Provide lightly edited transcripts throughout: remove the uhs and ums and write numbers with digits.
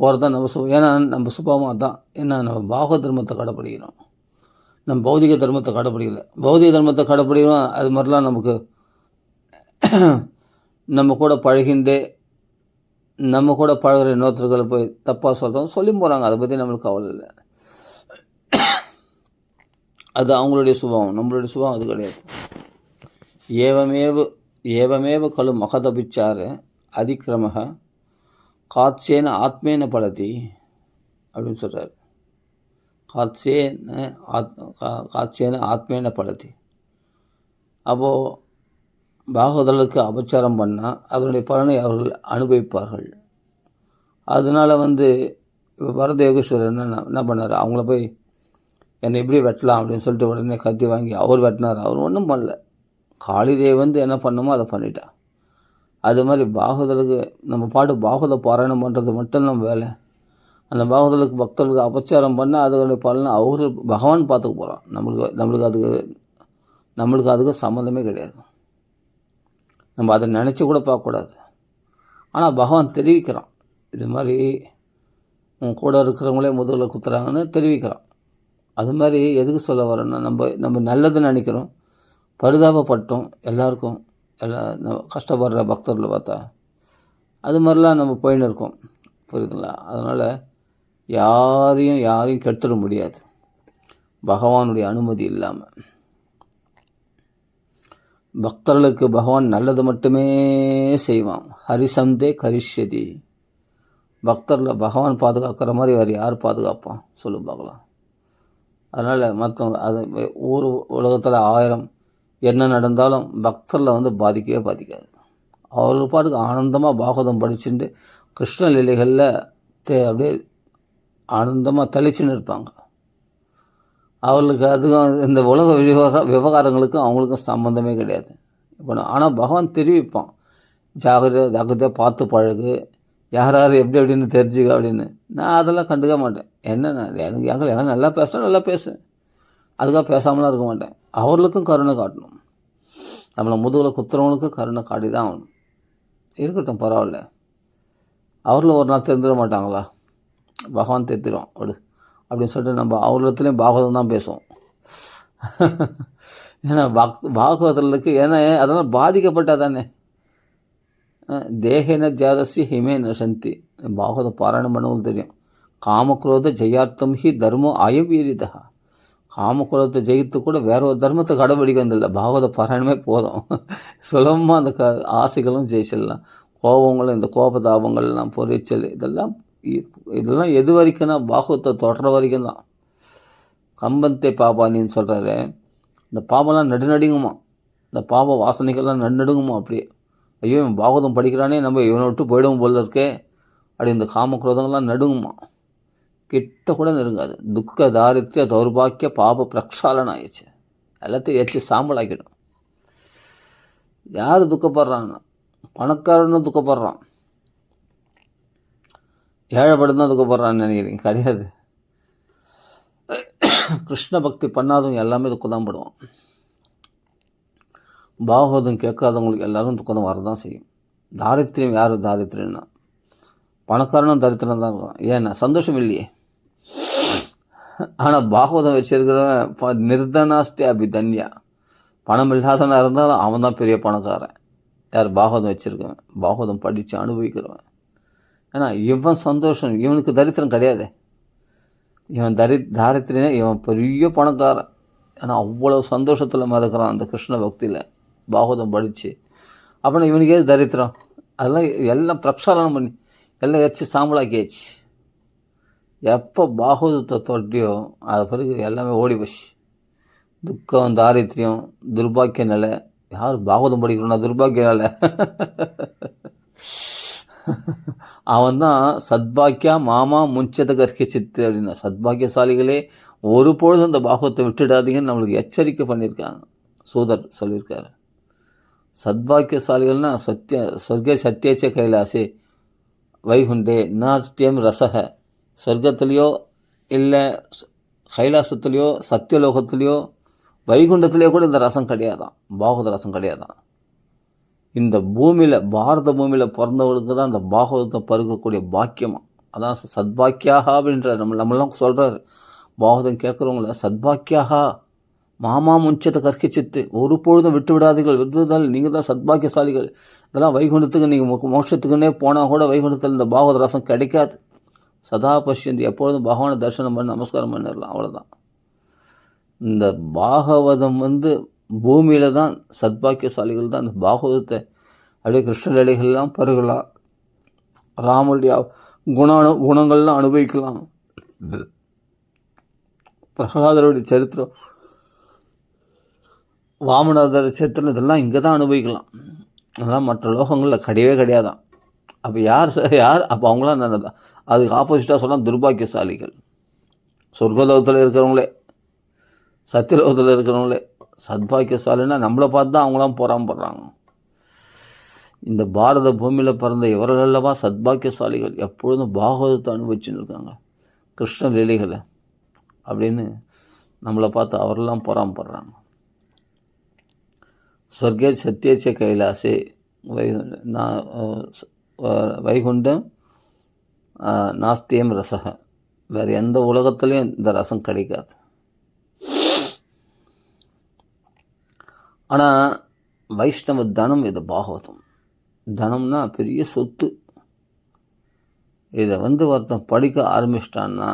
போகிறது தான் நம்ம ஏன்னா நம்ம சுபாவம் அதான். ஏன்னா நம்ம பாகவத தர்மத்தை கடைப்பிடிக்கிறோம், நம்ம பௌதிக தர்மத்தை கடைப்பிடிக்கல. பௌதிக தர்மத்தை கடைப்பிடிக்கிறோம், அது மாதிரிலாம் நமக்கு நம்ம கூட பழகிண்டு நம்ம கூட பழகிற இன்னொருத்தர்களை போய் தப்பாக சொல்கிறோம் சொல்லி போகிறாங்க. அதை பற்றி நம்மளுக்கு கவலை இல்லை. அது அவங்களுடைய சுபாவம், நம்மளுடைய சுபாவம் அது கிடையாது. ஏவமேவ கலு மகதபிச்சார அதிக்கிரம காத்சேன ஆத்மேன பலதி அப்படின்னு சொல்கிறார். காத்சேன ஆத்மேன பலதி. அப்போது பாகவதர்களுக்கு அபச்சாரம் பண்ணால் அதனுடைய பலனை அவர்கள் அனுபவிப்பார்கள். அதனால் இப்போ பரத யோகேஸ்வரர் என்ன பண்ணார், அவங்கள போய் என்னை எப்படி வெட்டலாம் அப்படின்னு சொல்லிட்டு உடனே கத்தி வாங்கி அவர் வெட்டினார். அவர் ஒன்றும் பண்ணல. காளிதேவி என்ன பண்ணணுமோ அதை பண்ணிட்டான். அது மாதிரி பாகவதலுக்கு நம்ம பாட்டு பாகவத பாராயணம் பண்ணுறது மட்டும் நம்ம வேலை. அந்த பாகவதலுக்கு பக்தர்களுக்கு அபச்சாரம் பண்ணால் அதனுடைய பலனை அவர் பகவான் பார்த்துக்க போகிறான். நம்மளுக்கு அதுக்கு சம்மந்தமே கிடையாது. நம்ம அதை நினச்சி கூட பார்க்கக்கூடாது. ஆனால் பகவான் தெரிவிக்கிறான், இது மாதிரி உன் கூட இருக்கிறவங்களே முதுகில் குத்துறாங்கன்னு தெரிவிக்கிறான். அது மாதிரி எதுக்கு சொல்ல வரேன்னா, நம்ம நல்லது நினைக்கிறோம், பரிதாபப்பட்டோம் எல்லாருக்கும், கஷ்டப்படுற பக்தர்களை பார்த்தா அது மாதிரிலாம் நம்ம போயின்னு இருக்கோம். புரியுதுங்களா? அதனால் யாரையும் கெடுத்துட முடியாது பகவானுடைய அனுமதி இல்லாமல். பக்தர்களுக்கு பகவான் நல்லது மட்டுமே செய்வான். ஹரிசந்தே கரிஷ்யதி. பக்தர்களை பகவான் பாதுகாக்கிற மாதிரி வேறு யார் பாதுகாப்பான் சொல்லு பார்க்கலாம். அதனால் மற்றவங்க அது உலகத்தில் 1000 என்ன நடந்தாலும் பக்தரில் பாதிக்கவே பாதிக்காது. அவர்கள் பாட்டுக்கு ஆனந்தமாக பாகவதம் படிச்சுட்டு கிருஷ்ணலீலைகளில் அப்படியே ஆனந்தமாக தெளிச்சுன்னு இருப்பாங்க. அவர்களுக்கு அதுக்கும் இந்த உலக விவகாரங்களுக்கும் அவங்களுக்கும் சம்மந்தமே கிடையாது. இப்போ ஆனால் பகவான் தெரிவிப்பான், ஜாகிரதையாக பார்த்து பழகு, யார் எப்படின்னு தெரிஞ்சுக்க அப்படின்னு. நான் அதெல்லாம் கண்டுக்க மாட்டேன். எனக்கு நல்லா பேசுகிறேன், நல்லா பேசுவேன், அதுக்காக பேசாமலாம் இருக்க மாட்டேன். அவர்களுக்கும் கருணை காட்டணும். நம்மளை முதுகில் குத்துறவங்களுக்கும் கருணை காட்டி தான் ஆகணும். இருக்கட்டும், பரவாயில்ல. அவர்களும் ஒரு நாள் தெரிஞ்சிட மாட்டாங்களா? பகவான் தெரிஞ்சிடும் விடு அப்படின்னு சொல்லிட்டு நம்ம அவர்களிடத்துலேயும் பாகவதம் தான் பேசுவோம். ஏன்னா பாகவதர்களுக்கு அதனால் பாதிக்கப்பட்டால் தானே. தேகேன ஜாதசி ஹிமே நசந்தி. பாகவத பாராயணம் பண்ணவங்களுக்கு தெரியும். காமக்ரோத ஜெயார்த்தம் ஹி தர்மம் அயவீரிதா. காமக்ரோதத்தை ஜெயித்து கூட வேற ஒரு தர்மத்தை கடைபிடிக்க வந்தில்லை. பாகவத பாராயணமே போதும், சுலபமாக அந்த ஆசைகளும் ஜெயிச்சிடலாம். கோபங்களும் இந்த கோபதாபங்கள்லாம் பொறிச்சல் இதெல்லாம் எது வரைக்கும்னா பாகவத்தை தொடர வரைக்கும் தான். கம்பந்தே பாபானின்னு சொல்கிறாரு. இந்த பாபம்லாம் நடுநடுங்குமா, இந்த பாப வாசனைகள்லாம் நடுநடுங்குமா. அப்படியே ஐயோ இவன் பாகவதம் படிக்கிறானே, நம்ம இவனை விட்டு போயிடுவோம் போல இருக்கே அப்படி இந்த காமக்ரோதங்கள்லாம் நடுங்குமா. கிட்ட கூட நெருங்காது. துக்க தாரித்ய தௌர்பாக்கிய பாப பிரக்ஷாலன் ஆயிடுச்சு. எல்லாத்தையும் எச்சு சாம்பலாக்கிடும். யார் துக்கப்படுறான்னா பணக்காரன்னு துக்கப்படுறான், ஏழைப்படும் தான் துக்கப்படுறான்னு நினைக்கிறீங்க? கிடையாது. கிருஷ்ண பக்தி பண்ணாதவங்க எல்லாமே துக்கம் தான் படுவான். பாகவதம் கேட்காதவங்களுக்கு எல்லாரும் துக்கம் தான் வரதான் செய்யும். தாரித்திரம் யார் தாரித்திரம்னா பணக்காரனும் தரித்திரம் தான் இருக்கும். ஏன்னா சந்தோஷம் இல்லையே. ஆனால் பாகவதம் வச்சிருக்கிறவன் நிர்தனாஸ்தி அபிதன்யா. பணம் இல்லாதவனாக இருந்தாலும் அவன் தான் பெரிய பணக்காரன். யார்? பாகவதம் வச்சுருக்கவன், பாகவதம் படித்து அனுபவிக்கிறவன். ஏன்னா இவன் சந்தோஷம், இவனுக்கு தரித்திரம் கிடையாது. இவன் தாரித்திரனே இவன் பெரிய பணக்காரன். ஏன்னா அவ்வளோ சந்தோஷத்தில் மிதக்கிறான் அந்த கிருஷ்ண பக்தியில் பாகவதம் படித்து. அப்புறம் இவனுக்கே தரித்திரம். அதெல்லாம் எல்லாம் பிரக்ஷாலனம் பண்ணி எல்லாம் எச்சு சாம்பலாக்கியாச்சு. எப்போ பாகவதத்தை தொட்டியோ அது பிறகு எல்லாமே ஓடி போச்சு. துக்கம், தாரித்திரியம், துர்பாக்கிய நிலை. யார் பாகவதம் படிக்கிறோன்னா துர்பாக்கிய நிலை. அவன் தான் சத்பாக்கியா மாமா முஞ்சத கற்க சித்து அப்படின்னா. சத்பாக்கியசாலிகளே ஒரு பொழுதும் இந்த பாகவத்தை விட்டுடாதீங்கன்னு நம்மளுக்கு எச்சரிக்கை பண்ணியிருக்காங்க. சூதர் சொல்லியிருக்காரு. சத்பாக்கியசாலிகள்னா சொர்க்க சத்தியச்ச கைலாசே வைகுண்டே நாஸ்தியம் ரசக. சொர்க்கத்துலேயோ இல்லை கைலாசத்துலேயோ சத்தியலோகத்துலேயோ வைகுண்டத்துலேயோ கூட இந்த ரசம் கிடையாதான், பாகவத ரசம் கிடையாதான். இந்த பூமியில் பாரத பூமியில் பிறந்தவர்களுக்கு தான் இந்த பாகவதத்தை பருகக்கூடிய பாக்கியமாக. அதான் சத்பாக்கியாக அப்படின்ற நம்மளாம் சொல்கிறார். பாகவதம் கேட்குறவங்கள சத்பாக்கியாக மாமா முஞ்சத்தை கற்கிச்சித்து ஒரு பொழுதும் விட்டு விடாதீர்கள், விட்டுவிடால் நீங்கள் தான் சத்பாக்கியசாலிகள். இதெல்லாம் வைகுண்டத்துக்கு நீங்கள் மோட்சத்துக்குன்னே போனால் கூட வைகுண்டத்தில் இந்த பாகவத ரசம் கிடைக்காது. சதா பஷ்யந்தி, எப்பொழுதும் பகவானை தரிசனம் பண்ணி நமஸ்காரம் பண்ணிடலாம், அவ்வளோதான். இந்த பாகவதம் பூமியில் தான் சத்பாக்கியசாலிகள் தான் இந்த பாகவதத்தை அப்படியே கிருஷ்ணலீலைகள்லாம் பருகலாம், ராமனுடைய குணங்கள்லாம் அனுபவிக்கலாம். பிரகலாதருடைய சரித்திரம், வாமநாதர் சரித்திரம், இதெல்லாம் இங்கே தான் அனுபவிக்கலாம். அதெல்லாம் மற்ற லோகங்களில் கிடையவே கிடையாதான். அப்போ யார் அப்போ அவங்களாம் நல்லதான். அதுக்கு ஆப்போசிட்டாக சொன்னால் துர்பாக்கியசாலிகள். சொர்க்கலோகத்தில் இருக்கிறவங்களே, சத்தியலோகத்தில் இருக்கிறவங்களே சத்பாக்கியசாலின்னா நம்மளை பார்த்து தான் அவங்களாம் போகிறாங்க. இந்த பாரத பூமியில் பிறந்த இவர்களல்லவா சத்பாக்கியசாலிகள், எப்பொழுதும் பாகவதத்தை அனுபவிச்சுன்னு இருக்காங்க, கிருஷ்ண லீலைகளை அப்படின்னு நம்மளை பார்த்து அவரெல்லாம் போகிறாங்க. ஸ்வர்கே சத்தியச்ச கைலாசே வைகுண்டம் நாஸ்தியம் ரசக, வேறு எந்த உலகத்துலேயும் இந்த ரசம் கிடைக்காது. ஆனால் வைஷ்ணவ தனம் இது பாகவதம். தனம்னா பெரிய சொத்து. இதை ஒருத்தன் படிக்க ஆரம்பிச்சிட்டான்னா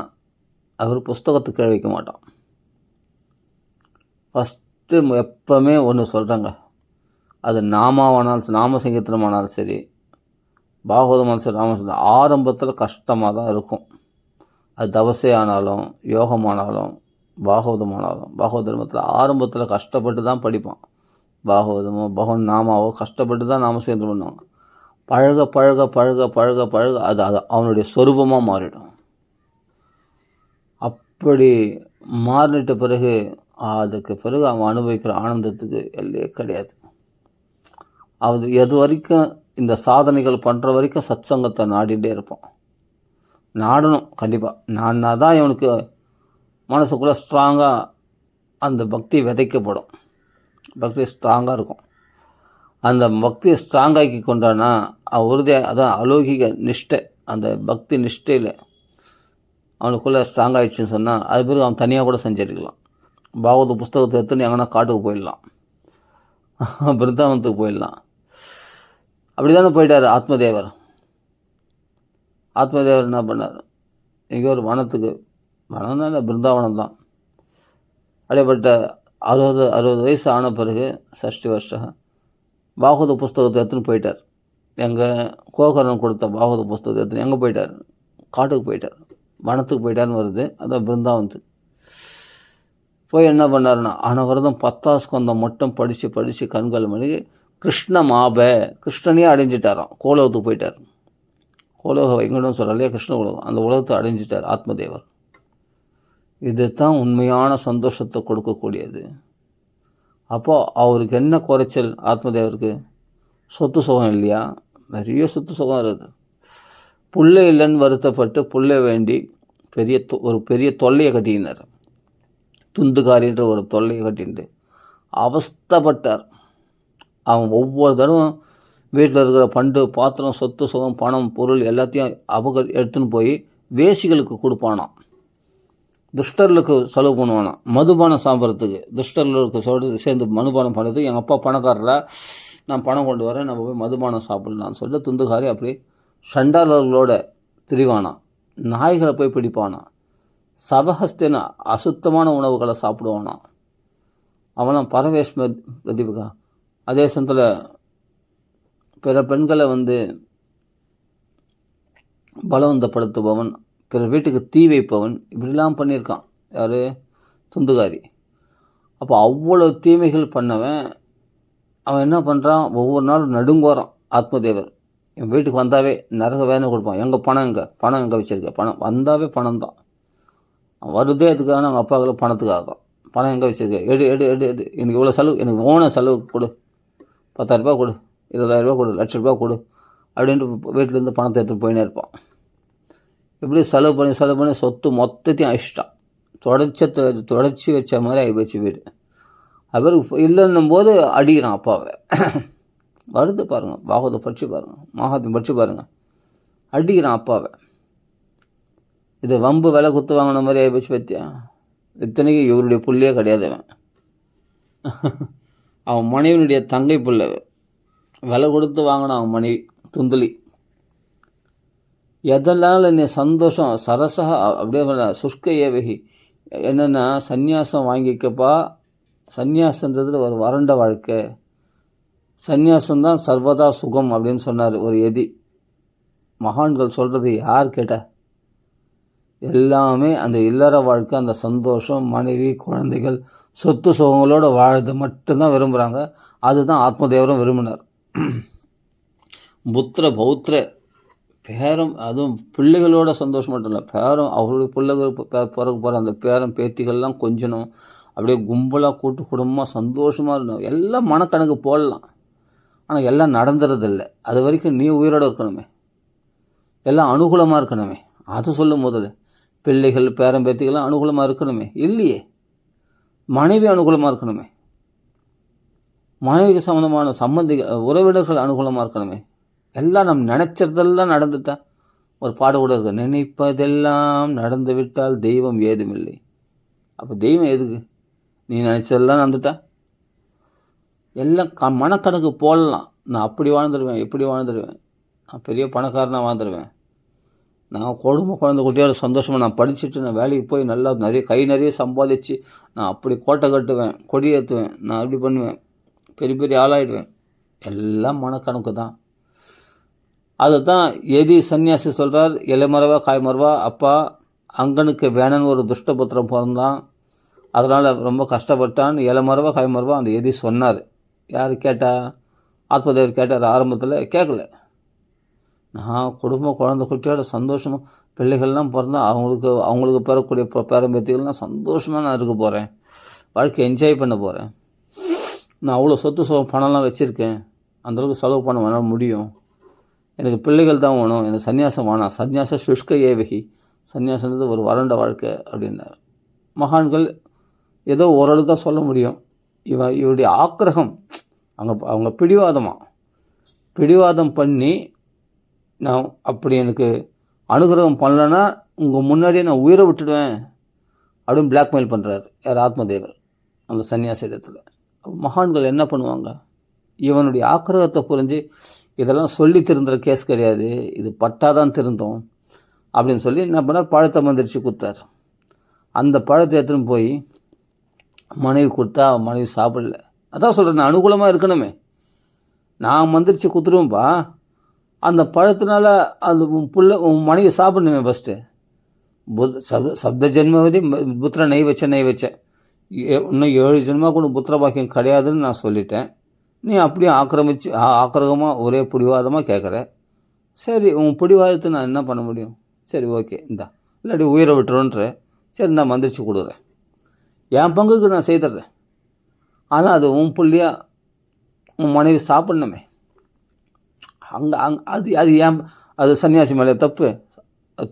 அவர் புஸ்தகத்துக்கு கீழே வைக்க மாட்டான். ஃபஸ்ட்டு எப்போவுமே ஒன்று சொல்கிறாங்க, அது நாம சங்கீர்த்தனமானாலும் சரி, பாகவதமான சரி, ராமசங்கீர்த்தனம் ஆரம்பத்தில் கஷ்டமாக தான் இருக்கும். அது தவசை ஆனாலும் யோகமானாலும் பாகவதமானாலும், பாகவத தர்மத்தில் ஆரம்பத்தில் கஷ்டப்பட்டு தான் படிப்பான். பாகவதமோ பகவான் நாமாவோ கஷ்டப்பட்டு தான் நாமசங்கீர்த்தனம் பண்ணுவாங்க. பழக பழக பழக பழக பழக அது அவனுடைய சொரூபமாக மாறிடும். அப்படி மாறிட்ட பிறகு அதுக்கு பிறகு அவன் அனுபவிக்கிற ஆனந்தத்துக்கு எல்லையே கிடையாது. அது எது வரைக்கும் இந்த சாதனைகள் பண்ணுற வரைக்கும் சத் சங்கத்தை நாடிகிட்டே இருப்பான். நாடணும் கண்டிப்பாக. நாடினா தான் இவனுக்கு மனசுக்குள்ளே ஸ்ட்ராங்காக அந்த பக்தி விதைக்கப்படும், பக்தி ஸ்ட்ராங்காக இருக்கும். அந்த பக்தியை ஸ்ட்ராங்காக்கி கொண்டானா உறுதியாக, அதான் அலௌகிக நிஷ்டை, அந்த பக்தி நிஷ்டையில் அவனுக்குள்ளே ஸ்ட்ராங் ஆகிடுச்சின்னு சொன்னால் அது பிறகு அவன் தனியாக கூட செஞ்சிருக்கலாம். பாகவத புஸ்தகத்தை எடுத்துன்னு எங்கன்னா காட்டுக்கு போயிடலாம், பிருந்தாவனத்துக்கு போயிடலாம். அப்படி தானே போயிட்டார் ஆத்மதேவர். ஆத்மதேவர் என்ன பண்ணார், இங்கே ஒரு வனத்துக்கு, வனம்னா இல்லை பிருந்தாவனம் தான். அப்படியேப்பட்ட 60 வயசு ஆன பிறகு 60 வருஷம் பாகவத புஸ்தகத்தை எடுத்துன்னு போயிட்டார். எங்கள் கோகர்ணன் கொடுத்த பாகவத புஸ்தகத்தை எடுத்துன்னு எங்கே போயிட்டார், காட்டுக்கு போயிட்டார், வனத்துக்கு போயிட்டார்னு வருது. அதான் பிருந்தாவனத்துக்கு போய் என்ன பண்ணாருன்னா அனவரதம் 10 ஸ்கந்தம் மட்டும் படித்து கண்கள் மணி கிருஷ்ண கிருஷ்ணனையே அடைஞ்சிட்டாராம். கோலோகத்துக்கு போயிட்டார். கோலோக வைகுண்டம் சொல்லலையே, கிருஷ்ண உலகம், அந்த உலகத்தை அடைஞ்சிட்டார் ஆத்மதேவர். இது தான் உண்மையான சந்தோஷத்தை கொடுக்கக்கூடியது. அப்போது அவருக்கு என்ன குறைச்சல் ஆத்மதேவருக்கு? சொத்து சுகம் இல்லையா? நிறைய சொத்து சுகம் இருக்குது. புள்ளை இல்லைன்னு வருத்தப்பட்டு புள்ளை வேண்டி ஒரு பெரிய தொல்லையை கட்டினார். துந்துகாரின்ற ஒரு தொல்லையை கட்டிட்டு அவஸ்தப்பட்டார். அவன் ஒவ்வொரு தடவும் வீட்டில் இருக்கிற பண்டு பாத்திரம் சொத்து சுகம் பணம் பொருள் எல்லாத்தையும் எடுத்துன்னு போய் வேசிகளுக்கு கொடுப்பானாம். துஷ்டர்களுக்கு செலவு பண்ணுவானாம். மதுபானம் சாப்பிட்றதுக்கு துஷ்டர்களுக்கு சேர்ந்து மதுபானம் பண்ணுறதுக்கு எங்கள் அப்பா பணக்காரரா, நான் பணம் கொண்டு வரேன், நம்ம போய் மதுபானம் சாப்பிட்லான்னு சொல்லிட்டு துந்துகாரி அப்படி சண்டாளர்களோட திரிவானான். நாய்களை போய் பிடிப்பானான். சபஹஸ்தின அசுத்தமான உணவுகளை சாப்பிடுவானான். அவனாம் பரவேஷ்ம பிரதிபகா. அதே சமயத்தில் பிற பெண்களை பலவந்தப்படுத்துபவன், பிற வீட்டுக்கு தீ வைப்பவன், இப்படிலாம் பண்ணியிருக்கான் யார்? துந்துகாரி. அப்போ அவ்வளோ தீமைகள் பண்ணவன் அவன் என்ன பண்ணுறான், ஒவ்வொரு நாளும் நடுங்கோறான். ஆத்மதேவர் என் வீட்டுக்கு வந்தாவே நரக வேலை கொடுப்பான். எங்கள் பணம் எங்கே வச்சுருக்க? பணம் வந்தாவே பணம் தான் வருதே. அதுக்காக அவங்க அப்பாக்களை பணத்துக்காக பணம் எங்கே வச்சுருக்க? எடு எடு எடு எடு எனக்கு இவ்வளோ செலவு, எனக்கு ஓன செலவுக்கு கொடு, 10,000 ரூபா கொடு, 20,000 ரூபா கொடு, 1,00,000 ரூபா கொடு அப்படின்ட்டு வீட்டிலேருந்து பணத்தை எடுத்துகிட்டு போயினே இருப்பான். இப்படி செலவு பண்ணி சொத்து மொத்தத்தையும் அழிச்சிட்டான். தொடச்சி வச்ச மாதிரி ஆகிப்போச்சு வீடு. அவர் இல்லைன்னும் போது அடிக்கிறான் அப்பாவை. வருது பாருங்கள், பாகவதம் படித்து பாருங்கள், மகாத்மியம் படித்து பாருங்கள். அடிக்கிறான் அப்பாவை. இது வம்பு விலை குத்து வாங்கின மாதிரி ஆகிப்போச்சு பற்றியா. இத்தனைக்கு இவருடைய புள்ளையே கிடையாது. அவன் மனைவினுடைய தங்கை புள்ள, விலை கொடுத்து வாங்கினான் அவன் மனைவி துந்துளி. எதனால் என்னை சந்தோஷம் சரசா அப்படியே சுஷ்க ஏவகி. என்னென்னா சந்நியாசம் வாங்கிக்கப்பா, சந்நியாசன்றது ஒரு வறண்ட வாழ்க்கை, சந்நியாசம்தான் சர்வதா சுகம் அப்படின்னு சொன்னார் ஒரு எதி. மகான்கள் சொல்கிறது யார் கேட்ட? எல்லாமே அந்த இல்லற வாழ்க்கை, அந்த சந்தோஷம், மனைவி குழந்தைகள் சொத்து சுகங்களோடு வாழ்றது மட்டும்தான் விரும்புகிறாங்க. அதுதான் ஆத்மதேவரும் விரும்பினார். புத்திர பௌத்திர பேரம், அதுவும் பிள்ளைகளோட சந்தோஷம் மட்டும் இல்லை, பேரம் அவருடைய பிள்ளைகள் பிறகு போகிற அந்த பேரம் பேத்திகள்லாம் கொஞ்சணும், அப்படியே கும்பலாக கூட்டு குடும்பமாக சந்தோஷமாக இருக்கணும். எல்லாம் மனக்கணக்கு போடலாம், ஆனால் எல்லாம் நடந்துறதில்லை. அது வரைக்கும் நீ உயிரோடு இருக்கணுமே, எல்லாம் அனுகூலமாக இருக்கணுமே. அது சொல்லும் முதல்ல பிள்ளைகள் பேரம் பேத்திகள்லாம் அனுகூலமாக இருக்கணுமே. இல்லையே, மனைவி அனுகூலமாக இருக்கணுமே, மனைவிக்கு சம்மந்தமான சம்பந்திகள் உறவினர்கள் அனுகூலமாக இருக்கணுமே. எல்லாம் நம்ம நினச்சதெல்லாம் நடந்துட்டா ஒரு பாடு கூட இருக்கு, நினைப்பதெல்லாம் நடந்து விட்டால் தெய்வம் ஏதுமில்லை. அப்போ தெய்வம் எதுக்கு? நீ நினச்சதெல்லாம் நடந்துட்டா எல்லாம் மனக்கணக்கு போடலாம். நான் அப்படி வாழ்ந்துடுவேன், இப்படி வாழ்ந்துடுவேன், நான் பெரிய பணக்காரனாக வாழ்ந்துடுவேன், நான் குழந்தை குட்டியோட சந்தோஷமாக நான் படிச்சுட்டு நான் வேலைக்கு போய் நல்லா நிறைய சம்பாதிச்சு நான் அப்படி கோட்டை கட்டுவேன், கொடி ஏற்றுவேன், நான் அப்படி பண்ணுவேன், பெரிய ஆளாயிடுவேன். எல்லாம் மனக்கணக்கு தான். அதுதான் எதி சன்னியாசி சொல்கிறார். இலைமரவா காய்மரவா, அப்பா அங்கனுக்கு வேணன்னு ஒரு துஷ்டபுத்திரம் பிறந்தான், அதனால் ரொம்ப கஷ்டப்பட்டான். இலைமரவா காய்மரவா அந்த எதி சொன்னார். யார் கேட்டா? ஆத்மதேவர் கேட்டார். ஆரம்பத்தில் கேட்கல. நான் குடும்பம் குழந்தை குட்டியோட சந்தோஷமாக பிள்ளைகள்லாம் பிறந்தால் அவங்களுக்கு பெறக்கூடிய பேரம்பேத்திகள்லாம் சந்தோஷமாக நான் இருக்க போகிறேன், வாழ்க்கை என்ஜாய் பண்ண போகிறேன். நான் அவ்வளோ சொத்து பணம்லாம் வச்சுருக்கேன், அந்தளவுக்கு செலவு பண்ண வேணால் முடியும். எனக்கு பிள்ளைகள் தான் வேணும், எனக்கு சன்னியாசம் வேணாம். சன்னியாசம் சுஷ்க ஏவகி, சன்னியாசன்றது ஒரு வறண்ட வாழ்க்கை அப்படின்னார். மகான்கள் ஏதோ ஓரளவு தான் சொல்ல முடியும். இவருடைய ஆக்கிரகம், அவங்க பிடிவாதம் பண்ணி நான் அப்படி எனக்கு அனுகிரகம் பண்ணலைன்னா உங்கள் முன்னாடியே நான் உயிரை விட்டுடுவேன் அப்படின்னு பிளாக்மெயில் பண்ணுறாரு. யார்? ஆத்மதேவர் அந்த சன்னியாசி இடத்துல. மகான்கள் என்ன பண்ணுவாங்க? இவனுடைய ஆக்கிரகத்தை புரிஞ்சு இதெல்லாம் சொல்லி திருந்துற கேஸ் கிடையாது, இது பட்டாதான் திருந்தோம் அப்படின்னு சொல்லி என்ன பண்ணார்? பழத்தை மந்திரிச்சு கொடுத்தார். அந்த பழத்தை எடுத்துன்னு போய் மனைவி கொடுத்தா மனைவி சாப்பிடல. அதான் சொல்கிறேன், நான் அனுகூலமாக இருக்கணுமே, நான் மந்திரிச்சு கொடுத்துருவேன்ப்பா. அந்த பழத்தினால அந்த உன் மனைவி சாப்பிடணுமே. ஃபஸ்ட்டு சப்த ஜென்மவதி புத்திர நெய் வச்சேன், இன்னும் 7 ஜென்மா கூட புத்திர பாக்கியம் கிடையாதுன்னு நான் சொல்லிட்டேன். நீ அப்படியே ஆக்கிரகமாக ஒரே பிடிவாதமாக கேட்குற. சரி, உன் பிடிவாதத்தை நான் என்ன பண்ண முடியும்? சரி, ஓகே, இந்தா, இல்லாட்டி உயிரை விட்டுருன்ற. சரி, நான் மந்திரிச்சு கொடுக்குறேன், என் பங்குக்கு நான் செய்துடுறேன். ஆனால் அது உன் புள்ளியா உன் மனைவி சாப்பிட்ணுமே. அது ஏன் அது சன்னியாசி மேலே தப்பு?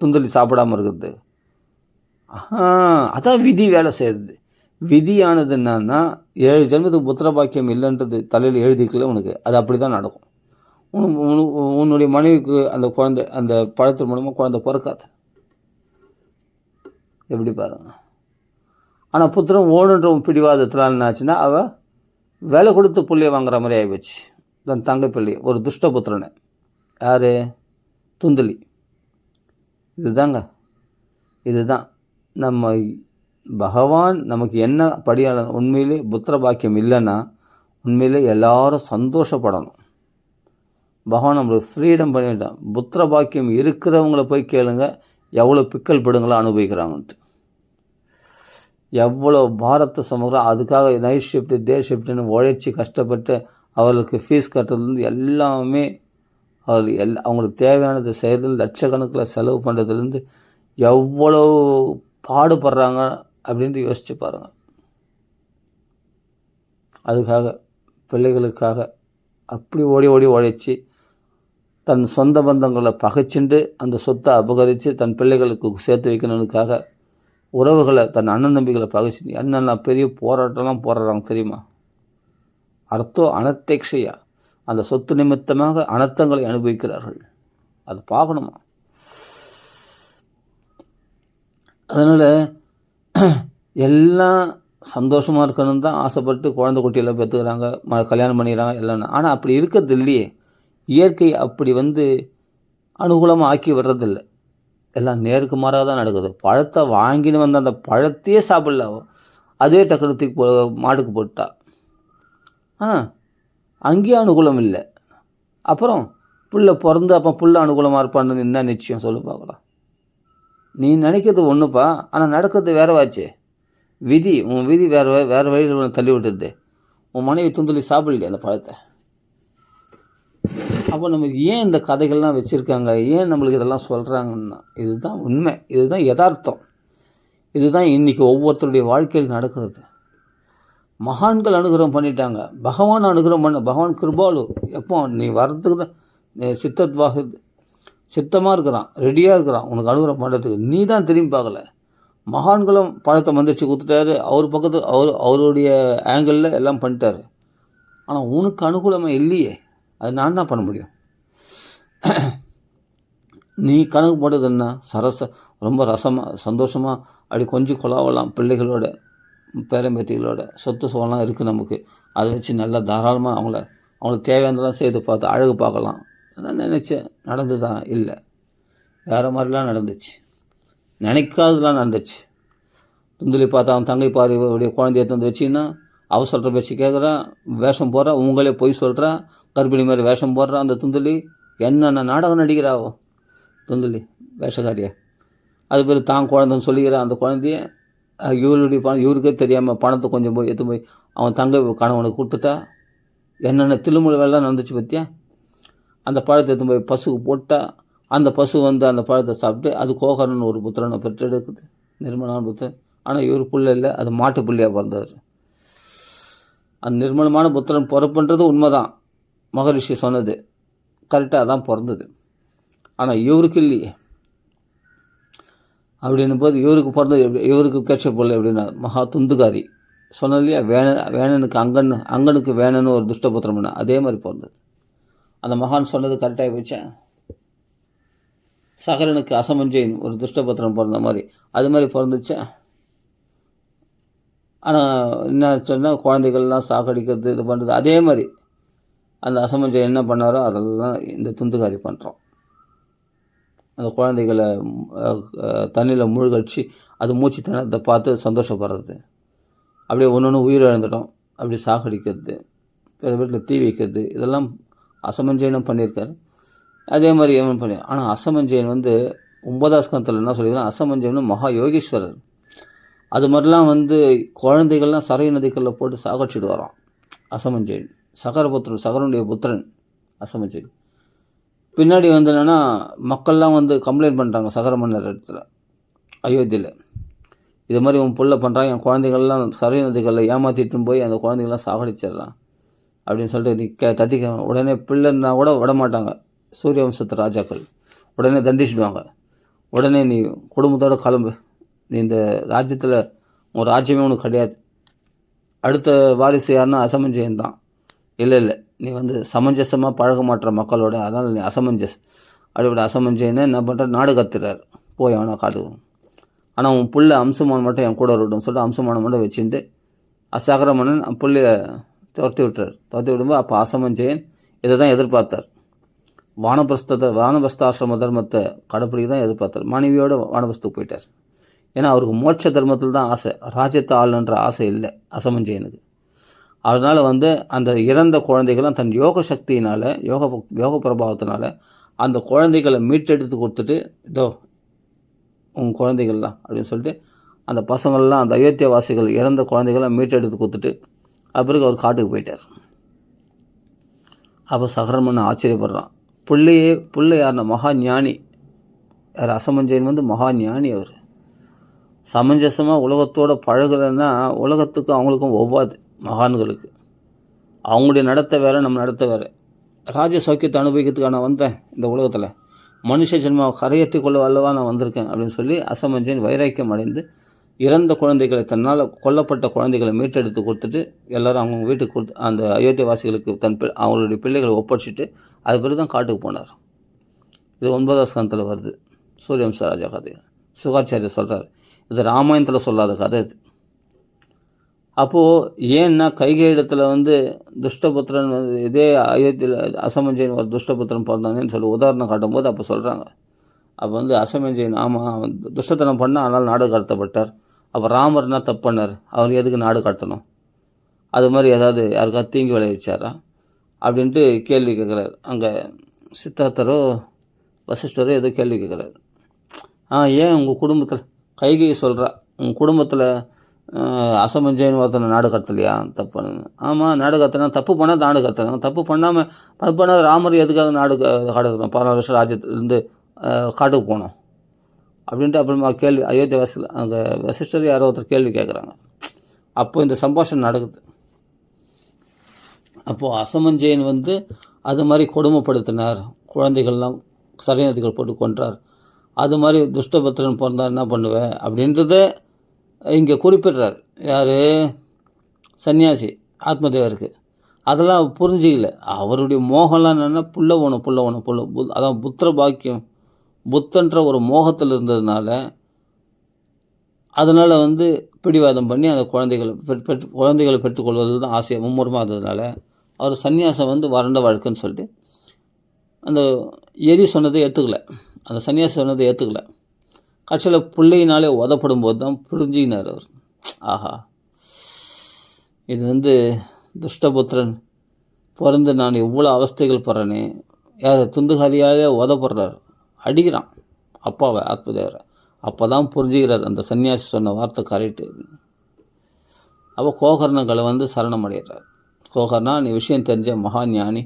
துந்தலி சாப்பிடாமல் இருக்கிறது. அதான் விதி வேலை செய்கிறது. விதியானது என்னன்னா 7 ஜென்மத்துக்கு புத்திர பாக்கியம் இல்லைன்றது தலையில் எழுதிக்கல உனக்கு, அது அப்படி தான் நடக்கும். உன்னுடைய மனைவிக்கு அந்த பழத்தின் மூலமாக குழந்தை பிறக்காது. எப்படி பாருங்க. ஆனால் புத்திரம் ஓடுன்ற பிடிவாதத்தில் என்னாச்சுன்னா அவள் வேலை கொடுத்து புள்ளைய வாங்குற மாதிரி ஆகிப்போச்சு. தன் தங்கை பிள்ளை ஒரு துஷ்ட புத்திரனை. யார்? துந்தலி. இதுதான் நம்ம பகவான் நமக்கு என்ன படியான. உண்மையிலே புத்திர பாக்கியம் இல்லைன்னா உண்மையிலே எல்லாரும் சந்தோஷப்படணும். பகவான் நம்மளுக்கு ஃப்ரீடம் பண்ணிட்டான். புத்திர பாக்கியம் இருக்கிறவங்கள போய் கேளுங்க எவ்வளோ பிக்கல் படுங்களோ அனுபவிக்கிறாங்கன்ட்டு, எவ்வளோ பாரத்தை சமூகம். அதுக்காக நைட் ஷிஃப்ட்டு டே ஷிஃப்ட்டுன்னு உழைச்சி கஷ்டப்பட்டு அவர்களுக்கு ஃபீஸ் கட்டுறதுலேருந்து எல்லாமே அவங்களுக்கு தேவையானது செய்கிறதுல லட்சக்கணக்கில் செலவு பண்ணுறதுலேருந்து எவ்வளோ பாடுபடுறாங்க அப்படின்ட்டு யோசித்து பாருங்கள். அதுக்காக பிள்ளைகளுக்காக அப்படி ஓடி உழைச்சி தன் சொந்த பந்தங்களை பகைச்சிண்டு அந்த சொத்தை அபகரித்து தன் பிள்ளைகளுக்கு சேர்த்து வைக்கணுக்காக உறவுகளை தன் அண்ணன் தம்பிகளை பகைச்சி என்னென்ன பெரிய போராட்டம்லாம் போடுறாங்க தெரியுமா? அர்த்தம் அனத்தேக்ஷையா, அந்த சொத்து நிமித்தமாக அனர்த்தங்களை அனுபவிக்கிறார்கள். அதை பார்க்கணுமா? அதனால் எல்லாம் சந்தோஷமாக இருக்கணும்னு தான் ஆசைப்பட்டு குழந்தை குட்டியெல்லாம் பெற்றுக்கிறாங்க, கல்யாணம் பண்ணிக்கிறாங்க எல்லாம். ஆனால் அப்படி இருக்கிறது இல்லையே. இயற்கை அப்படி அனுகூலமாக ஆக்கி வர்றதில்லை. எல்லாம் நேருக்கு மாறாக தான் நடக்குது. பழத்தை வாங்கின்னு வந்து அந்த பழத்தையே சாப்பிடல, அதுவே டக்குனு தூக்கி மாட்டுக்கு போட்டா. அங்கேயும் அனுகூலம் இல்லை. அப்புறம் புள்ள பிறந்து அப்போ புள்ள அனுகூலமாக இருப்பான்னு என்ன நிச்சயம் சொல்லு பார்க்கலாம். நீ நினைக்கிறது ஒன்றுப்பா, ஆனால் நடக்கிறது வேறவாச்சு. விதி, உன் விதி வேறு வழியில் தள்ளி விட்டுருது. உன் மனைவி துந்தலி சாப்பிடலையே அந்த பழத்தை. அப்போ நமக்கு ஏன் இந்த கதைகள்லாம் வச்சுருக்காங்க, ஏன் நம்மளுக்கு இதெல்லாம் சொல்கிறாங்கன்னா, இதுதான் உண்மை, இதுதான் யதார்த்தம், இதுதான் இன்றைக்கி ஒவ்வொருத்தருடைய வாழ்க்கையில் நடக்கிறது. மகான்கள் அனுகிரகம் பண்ணிட்டாங்க, பகவான் அனுகிரகம் பண்ண, பகவான் கிருபாலு. எப்போ நீ வர்றதுக்கு தான் சித்தமாக இருக்கிறான், ரெடியாக இருக்கிறான் உனக்கு அனுகிரகம் பண்ணுறதுக்கு. நீ தான் திரும்பி பார்க்கல. மகான்களும் பழத்தை மந்திரிச்சு கொடுத்துட்டாரு, அவர் பக்கத்தில் அவருடைய ஆங்கிளில் எல்லாம் பண்ணிட்டாரு. ஆனால் உனக்கு அனுகூலமாக இல்லையே, அது நான் தான் பண்ண முடியும். நீ கணக்கு போட்டது என்ன, ரொம்ப ரசமாக சந்தோஷமாக அப்படி கொஞ்சம் கொலாவலாம், பிள்ளைகளோட பேரம்பேத்திகளோட சொத்து சுகம்லாம் இருக்குது நமக்கு. அதை வச்சு நல்லா தாராளமாக அவங்களுக்கு தேவையானதெல்லாம் செய்து பார்த்து அழகு பார்க்கலாம். நான் நினச்சேன், நடந்து தான் இல்லை, வேறு மாதிரிலாம் நடந்துச்சு, நினைக்காததுலாம் நடந்துச்சு. துந்துலி பார்த்தா அவன் தங்கை பாரியுடைய குழந்தைய எடுத்து வச்சின்னா அவ சொல்கிற பேச்சு கேட்குறான், வேஷம் போடுறான், உங்களே பொய் சொல்கிறான், கர்ப்பிணி மாதிரி வேஷம் போடுறான். அந்த துந்துலி என்னென்ன நாடகம் நடிக்கிறாவோ துந்துலி வேஷக்காரியா. அது பேர் தான் குழந்தைன்னு சொல்லிக்கிறான். அந்த குழந்தைய இவருடைய பணம் இவருக்கே தெரியாமல் பணத்தை கொஞ்சம் எடுத்து போய் அவன் தங்கை கணவனுக்கு கொடுத்துட்டா. என்னென்ன திருமண வேலைலாம் நடந்துச்சு பற்றியா. அந்த பழத்தை எடுத்து போய் பசுக்கு போட்டால் அந்த பசு அந்த பழத்தை சாப்பிட்டு அது கோகரன் ஒரு புத்திரனை பெற்றெடுக்குது, நிர்மலான புத்திரன். ஆனால் இவர் புள்ள இல்லை, அது மாட்டு புள்ளியாக பிறந்தார். அந்த நிர்மலமான புத்திரன் பிறப்புன்றது உண்மைதான், மகரிஷி சொன்னது கரெக்டாக தான் பிறந்தது. ஆனால் இவருக்கு இல்லையே. அப்படின்னும் போது இவருக்கு பிறந்தது இவருக்கு கேட்ச பிள்ளை எப்படின்னா மகா துந்துகாரி சொன்னது இல்லையா. வேணனுக்கு அங்கனுக்கு வேணன்னு ஒரு துஷ்டபுத்திரம் பண்ண, அதே மாதிரி பிறந்தது. அந்த மகான் சொன்னது கரெக்டாக போச்சேன். சகரனுக்கு அசமஞ்சைன் ஒரு துஷ்டபத்திரம் பிறந்த மாதிரி அது மாதிரி பிறந்துச்சேன். ஆனால் என்ன சொன்னால் குழந்தைகள்லாம் சாக்கடிக்கிறது இது பண்ணுறது. அதே மாதிரி அந்த அசமஞ்சன் என்ன பண்ணாரோ அதெல்லாம் இந்த துந்துகாரி பண்ணுறோம். அந்த குழந்தைகளை தண்ணியில் மூழ்கடிச்சு அது மூச்சு திணறதை பார்த்து சந்தோஷப்படுறது, அப்படியே ஒன்று உயிரிழந்துட்டோம் அப்படி சாகடிக்கிறது, சில வீட்டில் தீ வைக்கிறது, இதெல்லாம் அசமஞ்சயனும் பண்ணியிருக்காரு. அதே மாதிரி ஏமன் பண்ணி. ஆனால் அசமஞ்சயன் 9ஆம் ஸ்கந்தத்தில் என்ன சொல்லியிருக்காங்க, அசமஞ்சயன் மகா யோகீஸ்வரர். அது மாதிரிலாம் குழந்தைகள்லாம் சரை நதிகளில் போட்டு சாகடிச்சுட்டு வரான் அசமஞ்சயன். சகரனுடைய புத்திரன் அசமஞ்சயன். பின்னாடி என்னென்னா மக்கள்லாம் கம்ப்ளைண்ட் பண்ணுறாங்க சகர மன்னர் இடத்துல அயோத்தியில், இது மாதிரி உன் புள்ள பண்ணுறான், என் குழந்தைகள்லாம் சரை நதிகளில் ஏமாற்றிட்டு போய் அந்த குழந்தைகள்லாம் சாகடிச்சிட்றான் அப்படின்னு சொல்லிட்டு நீ தட்டிக்க. உடனே பிள்ளைன்னா கூட விட மாட்டாங்க சூரிய வம்சத்து ராஜாக்கள், உடனே தண்டிச்சுடுவாங்க. உடனே நீ குடும்பத்தோடு கிளம்பு, நீ இந்த ராஜ்யத்தில் உன் ராஜ்யமே உனக்கு கிடையாது. அடுத்த வாரிசு யாருன்னா அசமஞ்சயன் தான். இல்லை நீ சமஞ்சசமாக பழக மாட்டுற மக்களோட, அதனால் நீ அசமஞ்சஸ். அப்படி அசமஞ்சயனை என்ன பண்ணுற, நாடு கத்துறாரு, போய் அவனை காட்டுவோம். ஆனால் உன் புள்ள அம்சமான் மட்டும் என் கூட விடணும்னு சொல்லிட்டு அம்சமான மட்டும் வச்சுட்டு அசகர மன்னன் புள்ளைய துரத்தி விடும்போது அப்போ அசமஞ்சயன் இதை தான் எதிர்பார்த்தார். வானபிரஸ்தாசிரம தர்மத்தை கடைப்பிடிக்க தான் எதிர்பார்த்தார். மனைவியோடு வானபிரஸ்துக்கு போயிட்டார். ஏன்னா அவருக்கு மோட்ச தர்மத்தில் தான் ஆசை, ராஜ்யத்தை ஆளுன்ற ஆசை இல்லை அசமஞ்சயனுக்கு. அதனால் அந்த இறந்த குழந்தைகள்லாம் தன் யோக சக்தியினால் யோக பிரபாவத்தினால அந்த குழந்தைகளை மீட்டெடுத்து கொடுத்துட்டு, இதோ உங்கள் குழந்தைகள்லாம் அப்படின்னு சொல்லிட்டு அந்த பசங்கள்லாம் அந்த அயோத்தியவாசிகள் இறந்த குழந்தைகள்லாம் மீட்டெடுத்து கொடுத்துட்டு அப்புறம் அவர் காட்டுக்கு போயிட்டார். அப்போ சகரமன் ஆச்சரியப்படுறான். பிள்ளை யாருன்னா மகா ஞானி. யார் அசமஞ்சயன் மகா ஞானி. அவர் சமஞ்சசமாக உலகத்தோடு பழகலைன்னா உலகத்துக்கு அவங்களுக்கும் ஒவ்வாது. மகான்களுக்கு அவங்களுடைய நடத்தை வேறு, நம்ம நடத்தை வேறு. ராஜ சௌக்கியத்தை அனுபவிக்கிறதுக்காக நான் வந்தேன் இந்த உலகத்தில், மனுஷ ஜென்மாவை கரையேற்றி கொள்ள அல்லவா நான் வந்திருக்கேன் அப்படின்னு சொல்லி அசமஞ்சயன் வைராக்கியம் அடைந்து இறந்த குழந்தைகளை, தன்னால் கொல்லப்பட்ட குழந்தைகளை மீட்டெடுத்து கொடுத்துட்டு எல்லோரும் அவங்க வீட்டுக்கு கொடுத்து அந்த அயோத்தியவாசிகளுக்கு அவங்களுடைய பிள்ளைகளை ஒப்படைச்சிட்டு அது பிறகு தான் காட்டுக்கு போனார். இது 9ஆம் ஸ்கந்தத்தில் வருது, சூரியவம்ச ராஜா கதை. சுகாச்சாரியர் சொல்கிறார், இது ராமாயணத்தில் சொல்லாத கதை இது. அப்போது ஏன்னா கைகை இடத்துல வந்து துஷ்டபுத்திரன் வந்து இதே அயோத்தியில் அசமஞ்சயன் ஒரு துஷ்டபுத்திரன் பிறந்தானேன்னு சொல்லி உதாரணம் காட்டும்போது அப்போ சொல்கிறாங்க. அப்போ வந்து அசமஞ்சயன் ஆமாம் துஷ்டத்தனம் பண்ணால் அதனால் நாடு கடத்தப்பட்டார். அப்போ ராமர் என்ன தப்பு பண்ணார்? அவர் எதுக்கு நாடு கடத்தணும்? அது மாதிரி ஏதாவது யாருக்காவது தீங்கு விளைவிச்சாரா அப்படின்ட்டு கேள்வி கேட்குறாரு. அங்கே சித்தார்த்தரோ வசிஷ்டரோ ஏதோ கேள்வி கேட்குறாரு. ஏன் உங்கள் குடும்பத்தில் கைகை சொல்கிறா உங்கள் குடும்பத்தில் அசமஞ்சயன் ஒருத்தனை நாடு கடத்தலையா? தப்பு பண்ணுங்க. ஆமாம் நாடு கடத்தினா தப்பு பண்ணால் நாடு கடத்தணும். தப்பு பண்ணால் ராமர் எதுக்காக நாடு கடத்தணும்? 14 வருஷம் ராஜ்யத்துலேருந்து காட்டுக்கு போனோம் அப்படின்ட்டு அப்புறமா கேள்வி அயோத்திய வாசல் அங்கே வசிஷ்டர் யாரோ ஒருத்தர் கேள்வி கேட்குறாங்க. அப்போ இந்த சம்பாஷணம் நடக்குது. அப்போது அசமஞ்சயன் வந்து அது மாதிரி கொடுமைப்படுத்தினார், குழந்தைகள்லாம் சரியதிகள் போட்டு கொன்றார், அது மாதிரி துஷ்டபத்திரன் பிறந்தார் என்ன பண்ணுவேன் அப்படின்றத இங்கே குறிப்பிடுறார். யார்? சன்னியாசி ஆத்மதேவருக்கு. அதெல்லாம் புரிஞ்சிக்கல. அவருடைய மோகம்லாம் என்னென்னா புள்ள வேணும். அதான் புத்திர பாக்கியம், புத்தன்ற ஒரு மோகத்தில் இருந்ததுனால அதனால் வந்து பிடிவாதம் பண்ணி அந்த குழந்தைகளை பெற்றுக்கொள்வது தான் ஆசையை மும்முரமாக இருந்ததுனால அவர் சன்னியாசம் வந்து வறண்ட வாழ்க்கைன்னு சொல்லிட்டு அந்த எதி சொன்னதை ஏற்றுக்கல, அந்த சன்னியாசி சொன்னதை ஏற்றுக்கல. கட்சியில் பிள்ளையினாலே உதப்படும் போது தான் புரிஞ்சிக்கினார் அவர். ஆஹா, இது வந்து துஷ்டபுத்திரன் பிறந்து நான் எவ்வளோ அவஸ்தைகள் படுறேனே. யார்? துந்துகாரியாலே உதப்படுறார், அடிக்கிறான் அப்பாவை ஆத்மதேவரை. அப்போ தான் புரிஞ்சுக்கிறார் அந்த சன்னியாசி சொன்ன வார்த்தை கரெக்டு. அப்போ கோகர்ணங்களை வந்து சரணம் அடைகிறார். கோகர்ணா, நீ விஷயம் தெரிஞ்ச மகா ஞானி,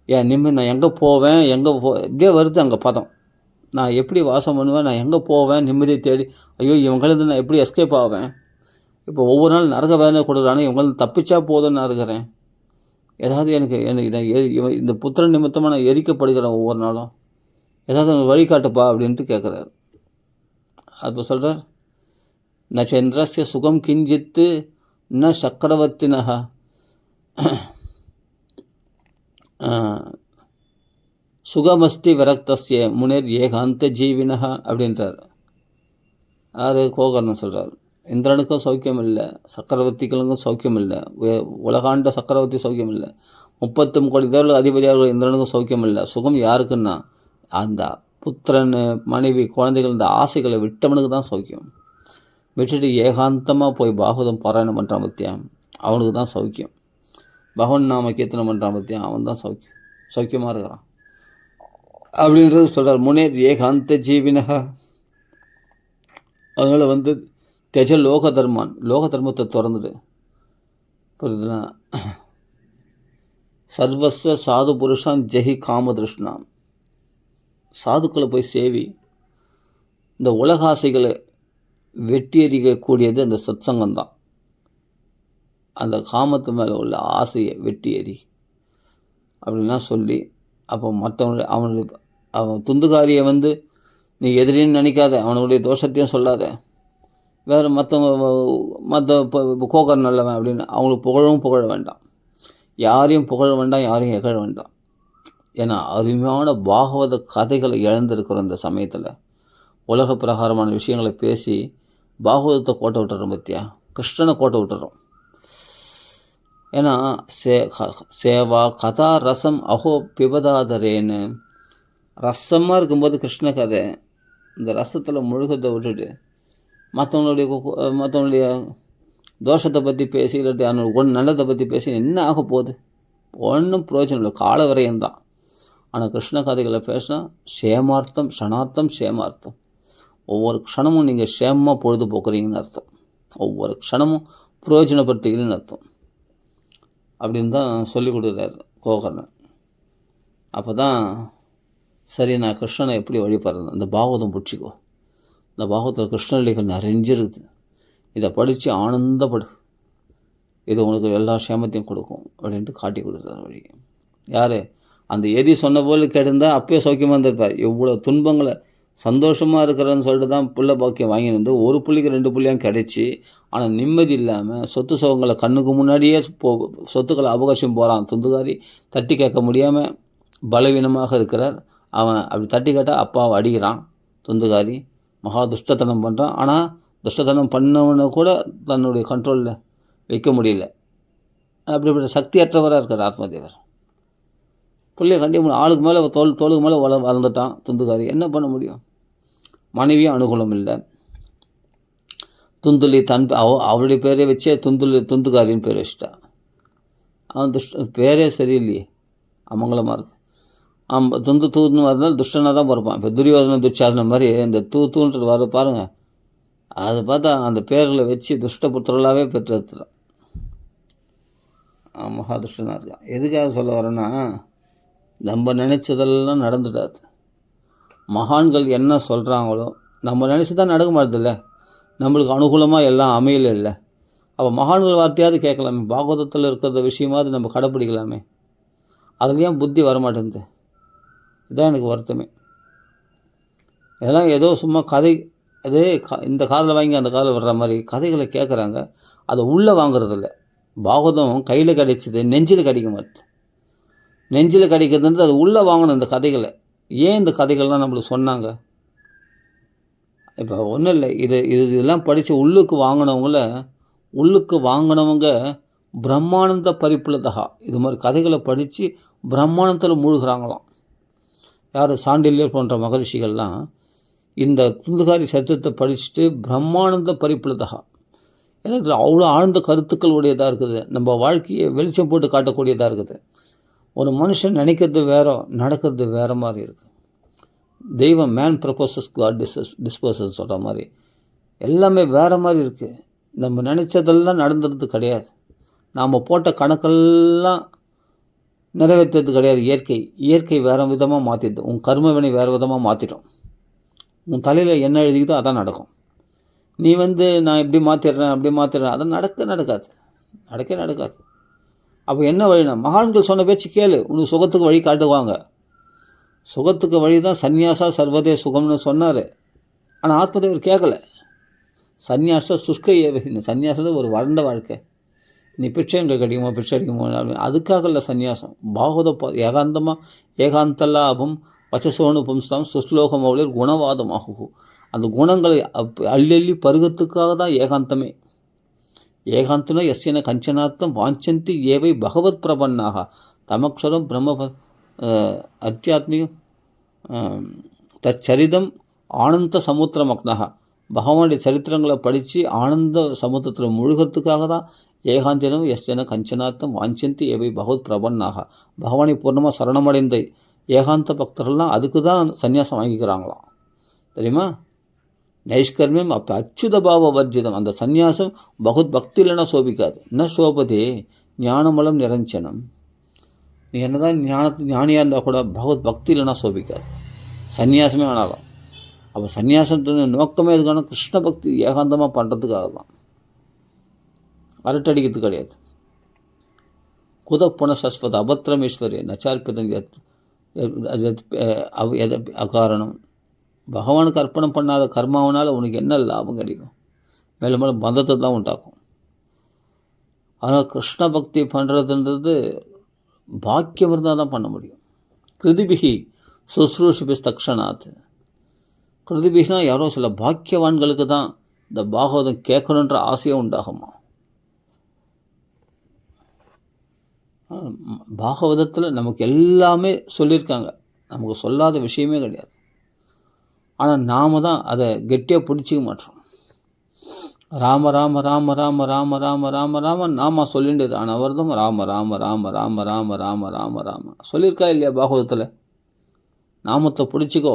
நான் எங்கே போவேன் இப்படியே வருது அங்கே பதம். நான் எப்படி வாசம் பண்ணுவேன், நான் எங்கே போவேன் நிம்மதியை தேடி, ஐயோ இவங்களது நான் எப்படி எஸ்கேப் ஆவேன், இப்போ ஒவ்வொரு நாள் நரக வேதனை கொடுக்குறானே, இவங்களுக்கு தப்பிச்சா போதும்னு நான் இருக்கிறேன். ஏதாவது எனக்கு இந்த புத்திரன் நிமித்தமாக நான் எரிக்கப்படுகிறேன் ஒவ்வொரு நாளும், ஏதாவது வழிகாட்டுப்பா அப்படின்ட்டு கேட்குறாரு. அப்போ சொல்கிறார், ந சந்திரஸ்ய சுகம் கிஞ்சித்து ந சக்கரவர்த்தினஹ சுகமஸ்தி விரக்தஸ்ய முனிர் ஏகாந்த ஜீவினஹ அப்படின்றார். யார்? கோகர்ணன் சொல்கிறார். இந்திரனுக்கும் சௌக்கியம் இல்லை, சக்கரவர்த்திகளுக்கும் சௌக்கியம் இல்லை, உலகாண்ட சக்கரவர்த்தி சௌக்கியம் இல்லை, 33 கோடி தேவர்கள் அதிபதியார்கள் இந்திரனுக்கும் சௌக்கியம் இல்லை. சுகம் யாருக்குன்னா அந்த புத்திரன் மனைவி குழந்தைகள் இந்த ஆசைகளை விட்டவனுக்கு தான் சௌக்கியம். விட்டுட்டு ஏகாந்தமாக போய் பாகவதம் பாராயணம் பண்ணுறான் பத்தியான், அவனுக்கு தான் சௌக்கியம். பகவன் நாம கீர்த்தனம் பண்ணுறான் பத்தியான், அவன் தான் சௌக்கியமாக இருக்கிறான் அப்படின்றது சொல்கிறார். முனேர் ஏகாந்த ஜீவினக. அதனால் வந்து தெஜ லோக தர்மத்தை திறந்துடு. புரியுதுனா? சர்வஸ்வ சாது புருஷான் ஜெஹி காமதிருஷ்ணான். சாதுக்களை போய் சேவி. இந்த உலகாசைகளை வெட்டி எறியக்கூடியது அந்த சத்சங்கம்தான். அந்த காமத்து மேலே உள்ள ஆசையை வெட்டி எறி அப்படின்லாம் சொல்லி, அப்போ அவன் துந்துகாரியை வந்து நீ எதிரின்னு நினைக்காத, அவனுடைய தோஷத்தையும் சொல்லாத, வேறு மற்ற கோகர் நல்லவன் அப்படின்னு அவங்களுக்கு புகழ வேண்டாம், யாரையும் புகழ வேண்டாம், யாரையும் எகழ வேண்டாம். ஏன்னா அருமையான பாகவத கதைகளை இழந்திருக்கிற இந்த சமயத்தில் உலக பிரகாரமான விஷயங்களை பேசி பாகவதத்தை கோட்டை விட்டுறோம் பற்றியா, கிருஷ்ணனை கோட்டை விட்டுறோம். ஏன்னா சேவா கதா ரசம் அஹோ பிபதாதரேன்னு ரசமாக இருக்கும்போது கிருஷ்ண கதை, இந்த ரசத்தில் முழுகத்தை விட்டுட்டு மற்றவங்களுடைய தோஷத்தை பற்றி பேசி, இல்லாட்டி அவனோட நல்லதை பற்றி பேசி என்ன ஆக போகுது? ஒன்றும் பிரயோஜனம் இல்லை, கால விரயம்தான். ஆனால் கிருஷ்ண கதைகளை பேசினா சேமார்த்தம், க்ஷணார்த்தம் சேமார்த்தம். ஒவ்வொரு க்ஷணமும் நீங்கள் சேமமாக பொழுதுபோக்குறீங்கன்னு அர்த்தம், ஒவ்வொரு க்ஷணமும் பிரயோஜனப்படுத்துகிறீங்கன்னு அர்த்தம். அப்படின்னு தான் சொல்லி கொடுக்குறாரு கோகர்ணன். அப்போ தான் சரி, நான் கிருஷ்ணனை எப்படி வழிபடுறது? இந்த பாகவதம் பிடிச்சிக்கோ, இந்த பாகவத்தில் கிருஷ்ணலீகள் நிறைஞ்சிருக்குது, இதை படித்து ஆனந்தப்படு, இது உனக்கு எல்லா சேமத்தையும் கொடுக்கும் அப்படின்ட்டு காட்டி கொடுக்குறாரு வழி. யார்? அந்த எதி சொன்ன போல் கேட்டிருந்தால் அப்பயே சௌக்கியமாக இருந்திருப்பார். எவ்வளோ துன்பங்களை சந்தோஷமாக இருக்கிறேன்னு சொல்லிட்டு தான் புள்ள பாக்கியம் வாங்கினது, ஒரு புள்ளிக்கு 2 புள்ளியாக கிடைச்சி, ஆனால் நிம்மதி இல்லாமல் சொத்து சுகங்களை கண்ணுக்கு முன்னாடியே சொத்துக்களை அபகரிச்சும் போகிறான். துந்துகாரி தட்டி கேட்க முடியாமல் பலவீனமாக இருக்கிறார். அவன் அப்படி தட்டி கேட்டால் அப்பாவை அடிக்கிறான் துந்துகாரி. மகா துஷ்டத்தனம் பண்ணுறான். ஆனால் துஷ்டத்தனம் பண்ணவனை கூட தன்னுடைய கண்ட்ரோலில் வைக்க முடியல. அப்படிப்பட்ட சக்தியற்றவராக இருக்கார் ஆத்மதேவர். பிள்ளைய கண்டிப்பாக ஆளுக்கு மேலே தோளுக்கு மேலே வளர்ந்துட்டான் துந்துகாரி. என்ன பண்ண முடியும்? மனைவியும் அனுகூலம் இல்லை. துந்துலி அவளுடைய பேரை வச்சே துந்துகாரின்னு பேர் வச்சுட்டான். அவன் பேரே சரியில்லையே, அமங்கலமாக இருக்கு. தூன்னு வரதுனால துஷ்டனாக தான் பிறப்பான். இப்போ துரியோதன துச்சாதன மாதிரி இந்த தூன்றது வர பாருங்கள், அதை பார்த்தா அந்த பேர்களை வச்சு துஷ்டபுத்திரலாகவே பெற்றெடுத்துட்டான். மகாதுஷ்டனாக இருக்கான். எதுக்காக சொல்ல வரேன்னா, நம்ம நினச்சதெல்லாம் நடந்துடாது. மகான்கள் என்ன சொல்கிறாங்களோ நம்ம நினச்சி தான் நடக்க மாட்டதில்ல, நம்மளுக்கு அனுகூலமாக எல்லாம் அமையல இல்லை. அப்போ மகான்கள் வார்த்தையாவது கேட்கலாமே, பாகவதத்தில் இருக்கிற விஷயமாவது நம்ம கடைப்பிடிக்கலாமே. அதுலேயும் புத்தி வரமாட்டேங்குது. இதுதான் எனக்கு வருத்தமே. இதெல்லாம் ஏதோ சும்மா கதை, அதே இந்த காதில் வாங்கி அந்த காதில் வர்ற மாதிரி கதைகளை கேட்குறாங்க, அதை உள்ளே வாங்குறதில்ல. பாகவதம் கையில் கிடைச்சிது, நெஞ்சில் கிடைக்க மாட்டுது. நெஞ்சில் கிடைக்கிறதுன்றது அது உள்ளே வாங்கணும் இந்த கதைகளை. ஏன் இந்த கதைகள்லாம் நம்மளுக்கு சொன்னாங்க? இப்போ ஒன்றும் இல்லை, இதெல்லாம் படித்து உள்ளுக்கு வாங்கினவங்க பிரம்மானந்த பரிப்புலதகா. இது மாதிரி கதைகளை படித்து பிரம்மானந்தத்தில் மூழ்கிறாங்களாம். யார்? சாண்டில்யர் போன்ற மகரிஷிகள்லாம் இந்த துந்துகாரி சத்தியத்தை படிச்சுட்டு பிரம்மானந்த பரிப்புலதகா. ஏன்னா இதில் அவ்வளோ ஆழ்ந்த கருத்துக்கள் உடையதாக இருக்குது. நம்ம வாழ்க்கையை வெளிச்சம் போட்டு காட்டக்கூடியதாக இருக்குது. ஒரு மனுஷன் நினைக்கிறது வேற, நடக்கிறது வேறு மாதிரி இருக்குது. தெய்வம் மேன் ப்ரப்போசஸ் காட் டிஸ்போசஸ் சொல்கிற மாதிரி எல்லாமே வேறு மாதிரி இருக்குது. நம்ம நினச்சதெல்லாம் நடந்துறது கிடையாது. நாம் போட்ட கணக்கெல்லாம் நிறைவேற்றது கிடையாது. இயற்கை வேறு விதமாக மாற்றிடுது. உன் கர்ம வினை வேறு விதமாக மாற்றிடும். உன் தலையில் என்ன எழுதிக்கிதோ அதான் நடக்கும். நீ நான் இப்படி மாற்றிடுறேன் அப்படி மாற்றிடுறேன், அதை நடக்கவே நடக்காது. அப்போ என்ன வழினா, மகான்கள் சொன்ன பேச்சு கேளு, உனக்கு சுகத்துக்கு வழி காட்டுவாங்க. சுகத்துக்கு வழி தான் சந்நியாசா சர்வதே சுகம்னு சொன்னார். ஆனால் ஆத்மதேவர் கேட்கல. சந்நியாச சுஷ்க ஏவகின்னு, சந்நியாசம் ஒரு வறண்ட வாழ்க்கை. நீ பிச்சை அடிக்குமோ அப்படின்னு அதுக்காக இல்லை சந்நியாசம். பாகவத ஏகாந்தலாபம் வச்சசோனு பும்சாம் சுஸ்லோகம் அவளில் குணவாதமாகும். அந்த குணங்களை அள்ளி பருகத்துக்காக தான் ஏகாந்தமே. ஏகாந்தனோ எஸ்யன கஞ்சனார்த்தம் வாஞ்சந்தி ஏவை பகவத் பிரபன்னாக தமக்ஷரம் பிரம்ம அத்தியாத்மிகம் தச்சரிதம் ஆனந்த சமுத்திரமக்னகா. பகவானுடைய சரித்திரங்களை படித்து ஆனந்த சமுத்திரத்தில் முழுகிறதுக்காக தான் ஏகாந்தினம் எஸ்யன கஞ்சனார்த்தம் வாஞ்சந்தி ஏவை பகவத் பிரபன்னாக. பகவானை பூர்ணமாக சரணமடைந்த ஏகாந்த பக்தர்கள்லாம் அதுக்கு தான் சன்னியாசம் வாங்கிக்கிறாங்களாம். தெரியுமா? நைஷ்கர்மியம் அப்போ அச்சுத பாவ வர்ஜிதம். அந்த சந்நியாசம் பகவத் பக்தி இல்லைன்னா சோபிக்காது. என்ன சோபதே ஞானமலம் நிரஞ்சனம். நீ என்னதான் ஞானியாக இருந்தால் கூட பகவத் பக்தி இல்லைன்னா சோபிக்காது. சந்நியாசமே ஆனாலும். அப்போ சந்நியாசத்தின் நோக்கமே எதுக்கான கிருஷ்ண பக்தி ஏகாந்தமாக பண்ணுறதுக்காக தான், அரட்டடிக்கிறது கிடையாது. குத புனசஸ்வத அபத்திரமேஸ்வரி நச்சார்பிதன் அகாரணம். பகவானுக்கு அர்ப்பணம் பண்ணாத கர்மாவனால் உனக்கு என்ன லாபம் கிடைக்கும்? மேலும் மேலும் பந்தத்தை தான் உண்டாக்கும். அதனால் கிருஷ்ண பக்தி பண்ணுறதுன்றது பாக்கியம் இருந்தால் தான் பண்ண முடியும். கிருதிபிகி சுஸ்ரூஷிபி தக்ஷணாத். கிருதிபிகினா யாரோ சில பாக்கியவான்களுக்கு தான் இந்த பாகவதம் கேட்கணுன்ற ஆசையே உண்டாகுமா. பாகவதத்தில் நமக்கு எல்லாமே சொல்லியிருக்காங்க, நமக்கு சொல்லாத விஷயமே கிடையாது. ஆனால் நாம் தான் அதை கெட்டியாக பிடிச்சிக்க மாட்டோம். ராம ராம ராம ராம ராம ராம ராம ராம நாம சொல்லிட்டு அனவர்தம் ராம ராம ராம ராம ராம ராம ராம ராம சொல்லியிருக்கா இல்லையா பாகவதத்தில்? நாமத்தை பிடிச்சிக்கோ.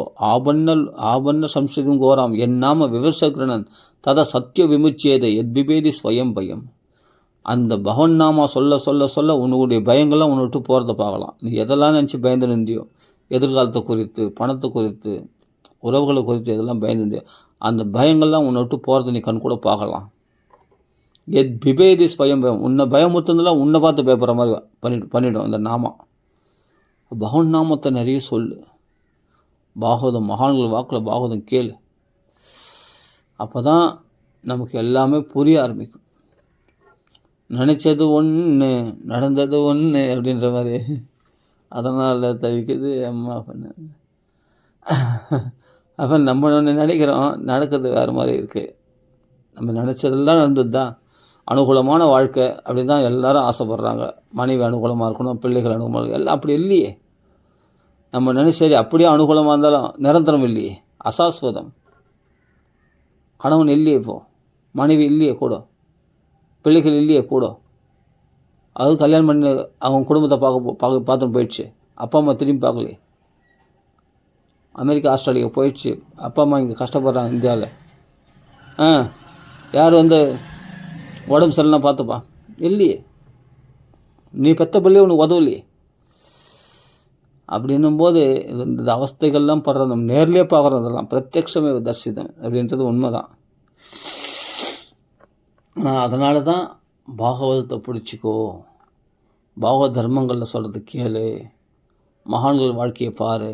ஆபன்ன சம்ஸ்கிருதம் கோராம் என் நாம விவசகிரணன் தத சத்திய விமுச்சியதை எத்பிபேதி ஸ்வயம் பயம். அந்த பகவன் நாமா சொல்ல சொல்ல சொல்ல உன்னுடைய பயங்கள்லாம் உன்னை விட்டு போகிறத பார்க்கலாம். நீ எதெல்லாம் நினச்சி பயந்து நிந்தியோ, எதிர்காலத்தை குறித்து, பணத்தை குறித்து, உறவுகளை குறித்து எதெல்லாம் பயந்துருந்தியோ, அந்த பயங்கள்லாம் உன்னை விட்டு போகிறத நீ கண் கூட பார்க்கலாம். பிபேதி ஸ்வயம் பயம். உன்னை பயமுறுத்துனதெல்லாம் உன்னை பார்த்து பயப்படுற மாதிரி பண்ணிவிடும் இந்த நாமா. பகவன் நாமத்தை நிறைய சொல்லு. பாகவதம் மகான்கள் வாக்கில் பாகவதம் கேளு. அப்போ தான் நமக்கு எல்லாமே புரிய ஆரம்பிக்கும். நினச்சது ஒன்று நடந்தது ஒன்று அப்படின்ற மாதிரி. அதனால் தவிக்குது அம்மா பண்ண. அப்போ நம்ம ஒன்று நினைக்கிறோம், நடக்கிறது வேறு மாதிரி இருக்குது. நம்ம நினச்சதெல்லாம் நடந்தது தான். அனுகூலமான வாழ்க்கை அப்படின்னு தான் எல்லோரும் ஆசைப்பட்றாங்க. மனைவி அனுகூலமாக இருக்கணும், பிள்ளைகள் அனுகூலமாக எல்லாம் அப்படி இல்லையே. நம்ம நினைச்சது அப்படியே அனுகூலமாக இருந்தாலும் நிரந்தரம் இல்லையே, அசாஸ்வதம். கணவன் இல்லையே, இப்போது மனைவி இல்லையே கூட, பிள்ளைகள் இல்லையே கூட. அதுவும் கல்யாணம் பண்ணி அவங்க குடும்பத்தை பார்த்துன்னு போயிடுச்சு. அப்பா அம்மா திரும்பி பார்க்கலையே. அமெரிக்கா ஆஸ்திரேலியா போயிடுச்சு. அப்பா அம்மா இங்கே கஷ்டப்படுறாங்க இந்தியாவில். யார் வந்து உடம்பு சரியில்லாம் பார்த்துப்பா? இல்லையே. நீ பெற்ற பிள்ளையே உனக்கு உதவலையே. அப்படின்னும்போது இந்த அவஸ்தைகள்லாம் படுறது நம்ம நேர்லேயே பார்க்குறதெல்லாம் பிரத்யக்ஷமே தரிசிதம் அப்படின்றது உண்மை தான். ஆனால் அதனால தான் பாகவதத்தை பிடிச்சிக்கோ, பாகவத தர்மங்களில் சொல்கிறது கேளு, மகான்கள் வாழ்க்கையை பாரு,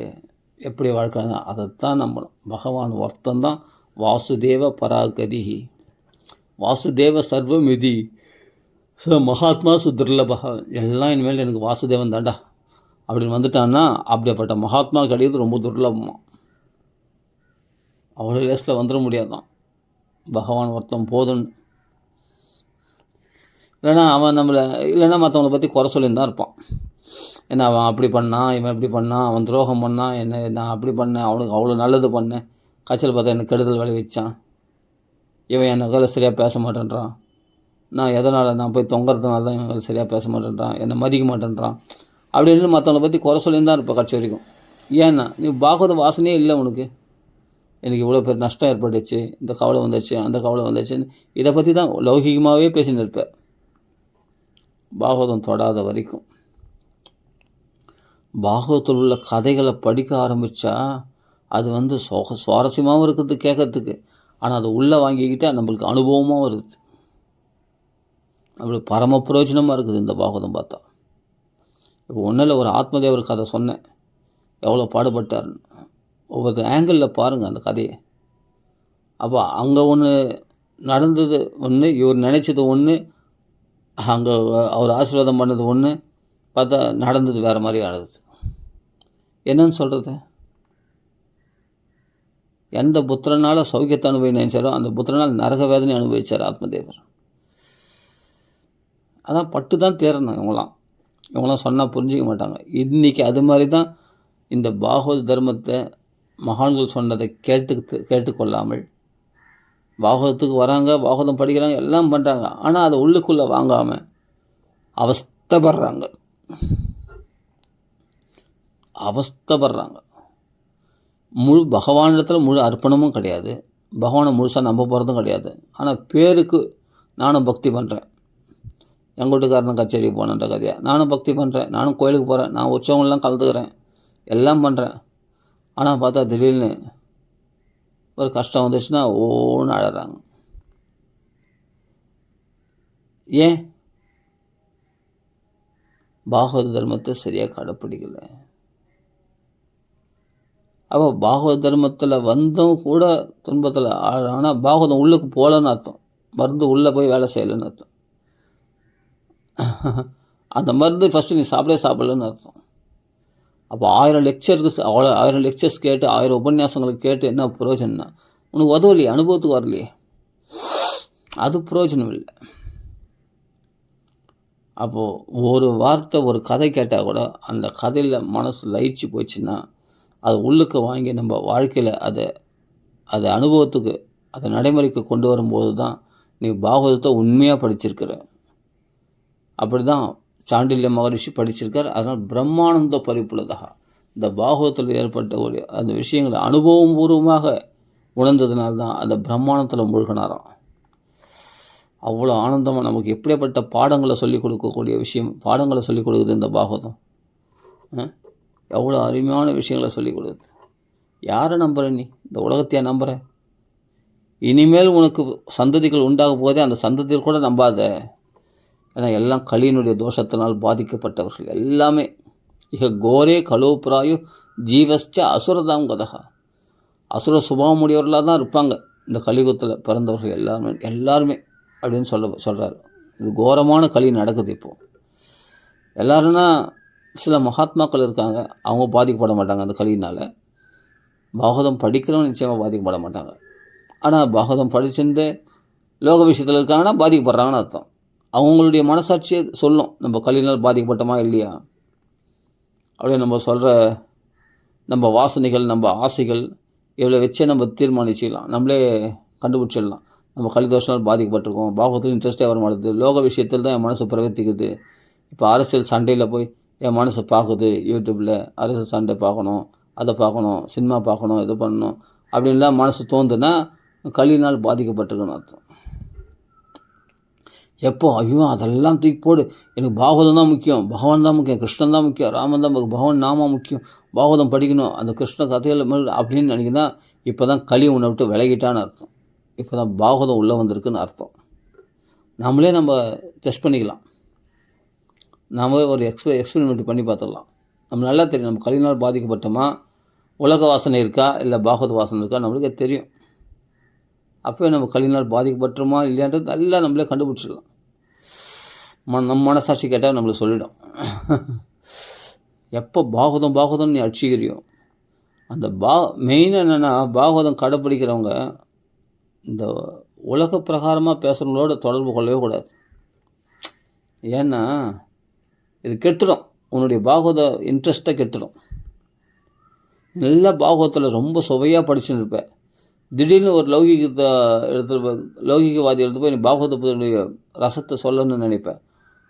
எப்படி வாழ்க்கை அதைத்தான் நம்பணும். பகவான் ஒருத்தந்தான் வாசுதேவ பராகதி, வாசுதேவ சர்வமிதி, மகாத்மா சுதுர்லபா. எல்லாம் இனிமேல் எனக்கு வாசுதேவன் தாண்டா அப்படின்னு வந்துட்டான்னா அப்படிப்பட்ட மகாத்மா கிடையாது ரொம்ப துர்லபமாக. அவ்வளோ லேஸில் வந்துட முடியாதான். பகவான் ஒருத்தன் போதும். இல்லைன்னா அவன் நம்மளை இல்லைன்னா மற்றவங்களை பற்றி குறை சொல்லின்னு தான் இருப்பான். ஏன்னா அவன் அப்படி பண்ணான், இவன் இப்படி பண்ணான், அவன் துரோகம் பண்ணான், என்ன நான் அப்படி பண்ணேன், அவனுக்கு அவ்வளோ நல்லது பண்ணேன், கட்சியில் பார்த்தா எனக்கு கெடுதல் விளைவிச்சான், இவன் என் வேலை சரியாக பேச மாட்டேன்றான், நான் எதனால் நான் போய் தொங்குறதுனால தான் இவன் வேலை சரியாக பேச மாட்டேன்றான், என்னை மதிக்க மாட்டேன்றான் அப்படின்னு மற்றவங்களை பற்றி குறை சொல்லின்னு தான் இருப்பேன் கட்சி வரைக்கும். ஏன்னா நீ பாகவத வாசனையே இல்லை உனக்கு. எனக்கு இவ்வளோ பேர் நஷ்டம் ஏற்பட்டுச்சு, இந்த கவலை வந்துச்சு, அந்த கவலை வந்துச்சுன்னு இதை பற்றி தான் லௌகிகமாகவே பேசின்னு இருப்பேன். பாகவதம் தொடாத வரைக்கும். பாகவதத்தில் உள்ள கதைகளை படிக்க ஆரம்பித்தா அது வந்து சுவாரஸ்யமாகவும் இருக்குது கேட்கறதுக்கு. ஆனால் அதை உள்ளே வாங்கிக்கிட்டால் நம்மளுக்கு அனுபவமாக வருது, நம்மளுக்கு பரம பிரயோஜனமாக இருக்குது இந்த பாகவதம் பார்த்தா. இப்போ ஒன்றில் ஒரு ஆத்மதேவர் கதை சொன்னேன், எவ்வளோ பாடுபட்டார்னு. ஒவ்வொரு ஆங்கிளில் பாருங்கள் அந்த கதையை. அப்போ அங்கே ஒன்று நடந்தது ஒன்று, இவர் நினச்சது ஒன்று, அங்கே அவர் ஆசீர்வாதம் பண்ணது ஒன்று, பார்த்தா நடந்தது வேறு மாதிரி ஆடுது. என்னன்னு சொல்கிறது? எந்த புத்திரனால் சௌக்கியத்தை அனுபவிச்சாரோ அந்த புத்திரனால் நரக வேதனை அனுபவிச்சார் ஆத்மதேவர். அதான் பட்டு தான் தேரணும். இவங்களாம் சொன்னால் புரிஞ்சிக்க மாட்டாங்க. இன்றைக்கி அது மாதிரி தான் இந்த பாகவத தர்மத்தை மகான்கள் சொன்னதை கேட்டுக்கொள்ளாமல் பாகவதத்துக்கு வராங்க, பாகவதம் படிக்கிறாங்க, எல்லாம் பண்ணுறாங்க. ஆனால் அதை உள்ளுக்குள்ளே வாங்காமல் அவஸ்தைப்படுறாங்க. பகவானிடத்தில் முழு அர்ப்பணமும் கிடையாது, பகவானை முழுசாக நம்ப போகிறதும் கிடையாது. ஆனால் பேருக்கு நானும் பக்தி பண்ணுறேன், எங்கள் வீட்டுக்காரனும் கச்சேரிக்கு போனன்ற கதையா, நானும் பக்தி பண்ணுறேன், நானும் கோயிலுக்கு போகிறேன், நான் உற்சவங்கள்லாம் கலந்துக்கிறேன், எல்லாம் பண்ணுறேன். ஆனால் பார்த்தா திடீர்னு ஒரு கஷ்டம் வந்துச்சுன்னா ஓன்னு அழறாங்க. ஏன்? பாகவத தர்மத்தை சரியாக கடைப்பிடிக்கலை. அப்போ பாகவத தர்மத்தில் வந்தும் கூட துன்பத்தில் ஆனால் பாகவதம் உள்ளுக்கு போகலன்னு அர்த்தம். மருந்து உள்ளே போய் வேலை செய்யலைன்னு அர்த்தம். அந்த மருந்து ஃபஸ்ட்டு நீ சாப்பிடலன்னு அர்த்தம். அப்போ 1000 லெக்சர்ஸ் கேட்டு 1000 உபன்யாசங்களுக்கு கேட்டு என்ன பிரயோஜனம்னா உனக்கு உதவலையே, அனுபவத்துக்கு வரலையே, அது பிரயோஜனம் இல்லை. அப்போது ஒரு வார்த்தை ஒரு கதை கேட்டால் கூட அந்த கதையில் மனசு லயிச்சு போச்சுன்னா அது உள்ளுக்கு வாங்கி நம்ம வாழ்க்கையில் அதை அனுபவத்துக்கு அதை நடைமுறைக்கு கொண்டு வரும்போது தான் நீ பாகவதத்தை உண்மையாக படிச்சிருக்கிற. அப்படி தான் சாண்டில்ய மகரிஷி படிச்சிருக்கார். அதனால் பிரம்மானந்த பரிப்புள்ளதாக இந்த பாகவதத்தில் ஏற்பட்ட ஒரு அந்த விஷயங்களை அனுபவம் பூர்வமாக உணர்ந்ததுனால்தான் அந்த பிரம்மாண்டத்தில் மூழ்கினாராம். அவ்வளோ ஆனந்தமாக நமக்கு எப்படிப்பட்ட பாடங்களை சொல்லிக் கொடுக்கக்கூடிய பாடங்களை சொல்லிக் கொடுக்குது இந்த பாகவதம். எவ்வளோ அருமையான விஷயங்களை சொல்லிக் கொடுக்குது. யாரை நம்புகிற நீ? இந்த உலகத்தையா நம்புகிற? இனிமேல் உனக்கு சந்ததிகள் உண்டாகும் போதே அந்த சந்ததிகள் கூட நம்பாத. ஏன்னா எல்லாம் கலியினுடைய தோஷத்தினால் பாதிக்கப்பட்டவர்கள் எல்லாமே. கோரே கலோபுராயு ஜீவஸ்ச அசுரதாம் கதகா. அசுர சுபாவம் உடையவர்களாக தான் இருப்பாங்க இந்த கலியுகத்தில் பிறந்தவர்கள் எல்லாருமே அப்படின்னு சொல்கிறார். இது கோரமான களி நடக்குது இப்போது. எல்லாருன்னா சில மகாத்மாக்கள் இருக்காங்க, அவங்க பாதிக்கப்பட மாட்டாங்க அந்த களியினால். பாகவதம் படிக்கிறவங்க நிச்சயமாக பாதிக்கப்பட மாட்டாங்க. ஆனால் பாகவதம் படிச்சுட்டு லோக விஷயத்தில் இருக்காங்கன்னா பாதிக்கப்படுறாங்கன்னு அர்த்தம். அவங்களுடைய மனசாட்சியே சொல்லும் நம்ம கலியினால் பாதிக்கப்பட்டோமா இல்லையா. அப்படியே நம்ம சொல்கிற நம்ம வாசனைகள், நம்ம ஆசைகள் இவ்வளோ வச்சே நம்ம தீர்மானிச்சிடலாம், நம்மளே கண்டுபிடிச்சிடலாம். நம்ம கலிதோஷனால் பாதிக்கப்பட்டிருக்கோம், பாகவத்தில் இன்ட்ரெஸ்டே வர மாட்டேது, லோக விஷயத்தில் தான் என் மனசு பிரவர்த்திக்குது. இப்போ அரசியல் சண்டையில் போய் என் மனசு பார்க்குது, யூடியூப்பில் அரசியல் சண்டை பார்க்கணும், அதை பார்க்கணும், சினிமா பார்க்கணும், இது பண்ணணும் அப்படின்லாம் மனசு தோந்துன்னா கலியினால் பாதிக்கப்பட்டிருக்குன்னு அர்த்தம். எப்போ ஐயோ அதெல்லாம் தூக்கி போடு, எனக்கு பாகவதம் தான் முக்கியம், பகவான் தான் முக்கியம், கிருஷ்ணன் தான் முக்கியம், ராமன் தான் பகவான் நாம முக்கியம், பாகவதம் படிக்கணும், அந்த கிருஷ்ண கதையில் அப்படின்னு நினைக்கினா இப்போ தான் களி உன்னை விட்டு விலகிட்டான்னு அர்த்தம். இப்போ தான் பாகவதம் உள்ளே வந்திருக்குன்னு அர்த்தம். நம்மளே நம்ம டெஸ்ட் பண்ணிக்கலாம், நாம் ஒரு எக்ஸ்பெரிமெண்ட் பண்ணி பார்த்துடலாம். நம்ம நல்லா தெரியும் நம்ம கலியினால் பாதிக்கப்பட்டோமா, உலக வாசனை இருக்கா இல்லை பாகவத வாசனை இருக்கா நம்மளுக்கே தெரியும். அப்போ நம்ம கலியினால் பாதிக்கப்பட்டுருமா இல்லையான்றது நல்லா நம்மளே கண்டுபிடிச்சிடலாம். நம்ம மனசாட்சி கேட்டால் நம்மளுக்கு சொல்லிடும். எப்போ பாகவதம் நீ அடிச்சிக்கிறியோ அந்த மெயினாக என்னென்னா பாகவதம் கடைப்பிடிக்கிறவங்க இந்த உலக பிரகாரமாக பேசுகிறவங்களோட தொடர்பு கொள்ளவே கூடாது. ஏன்னா இது கெட்டுடும், உன்னுடைய பாகவத இன்ட்ரெஸ்ட்டை கெட்டுடும். நல்லா பாகவதத்தில் ரொம்ப சுவையாக படிச்சுன்னு இருப்பேன், திடீர்னு ஒரு லௌகிகவாதி எடுத்து போய் நீ பாகவதனுடைய ரசத்தை சொல்லணும்னு நினைப்பேன்.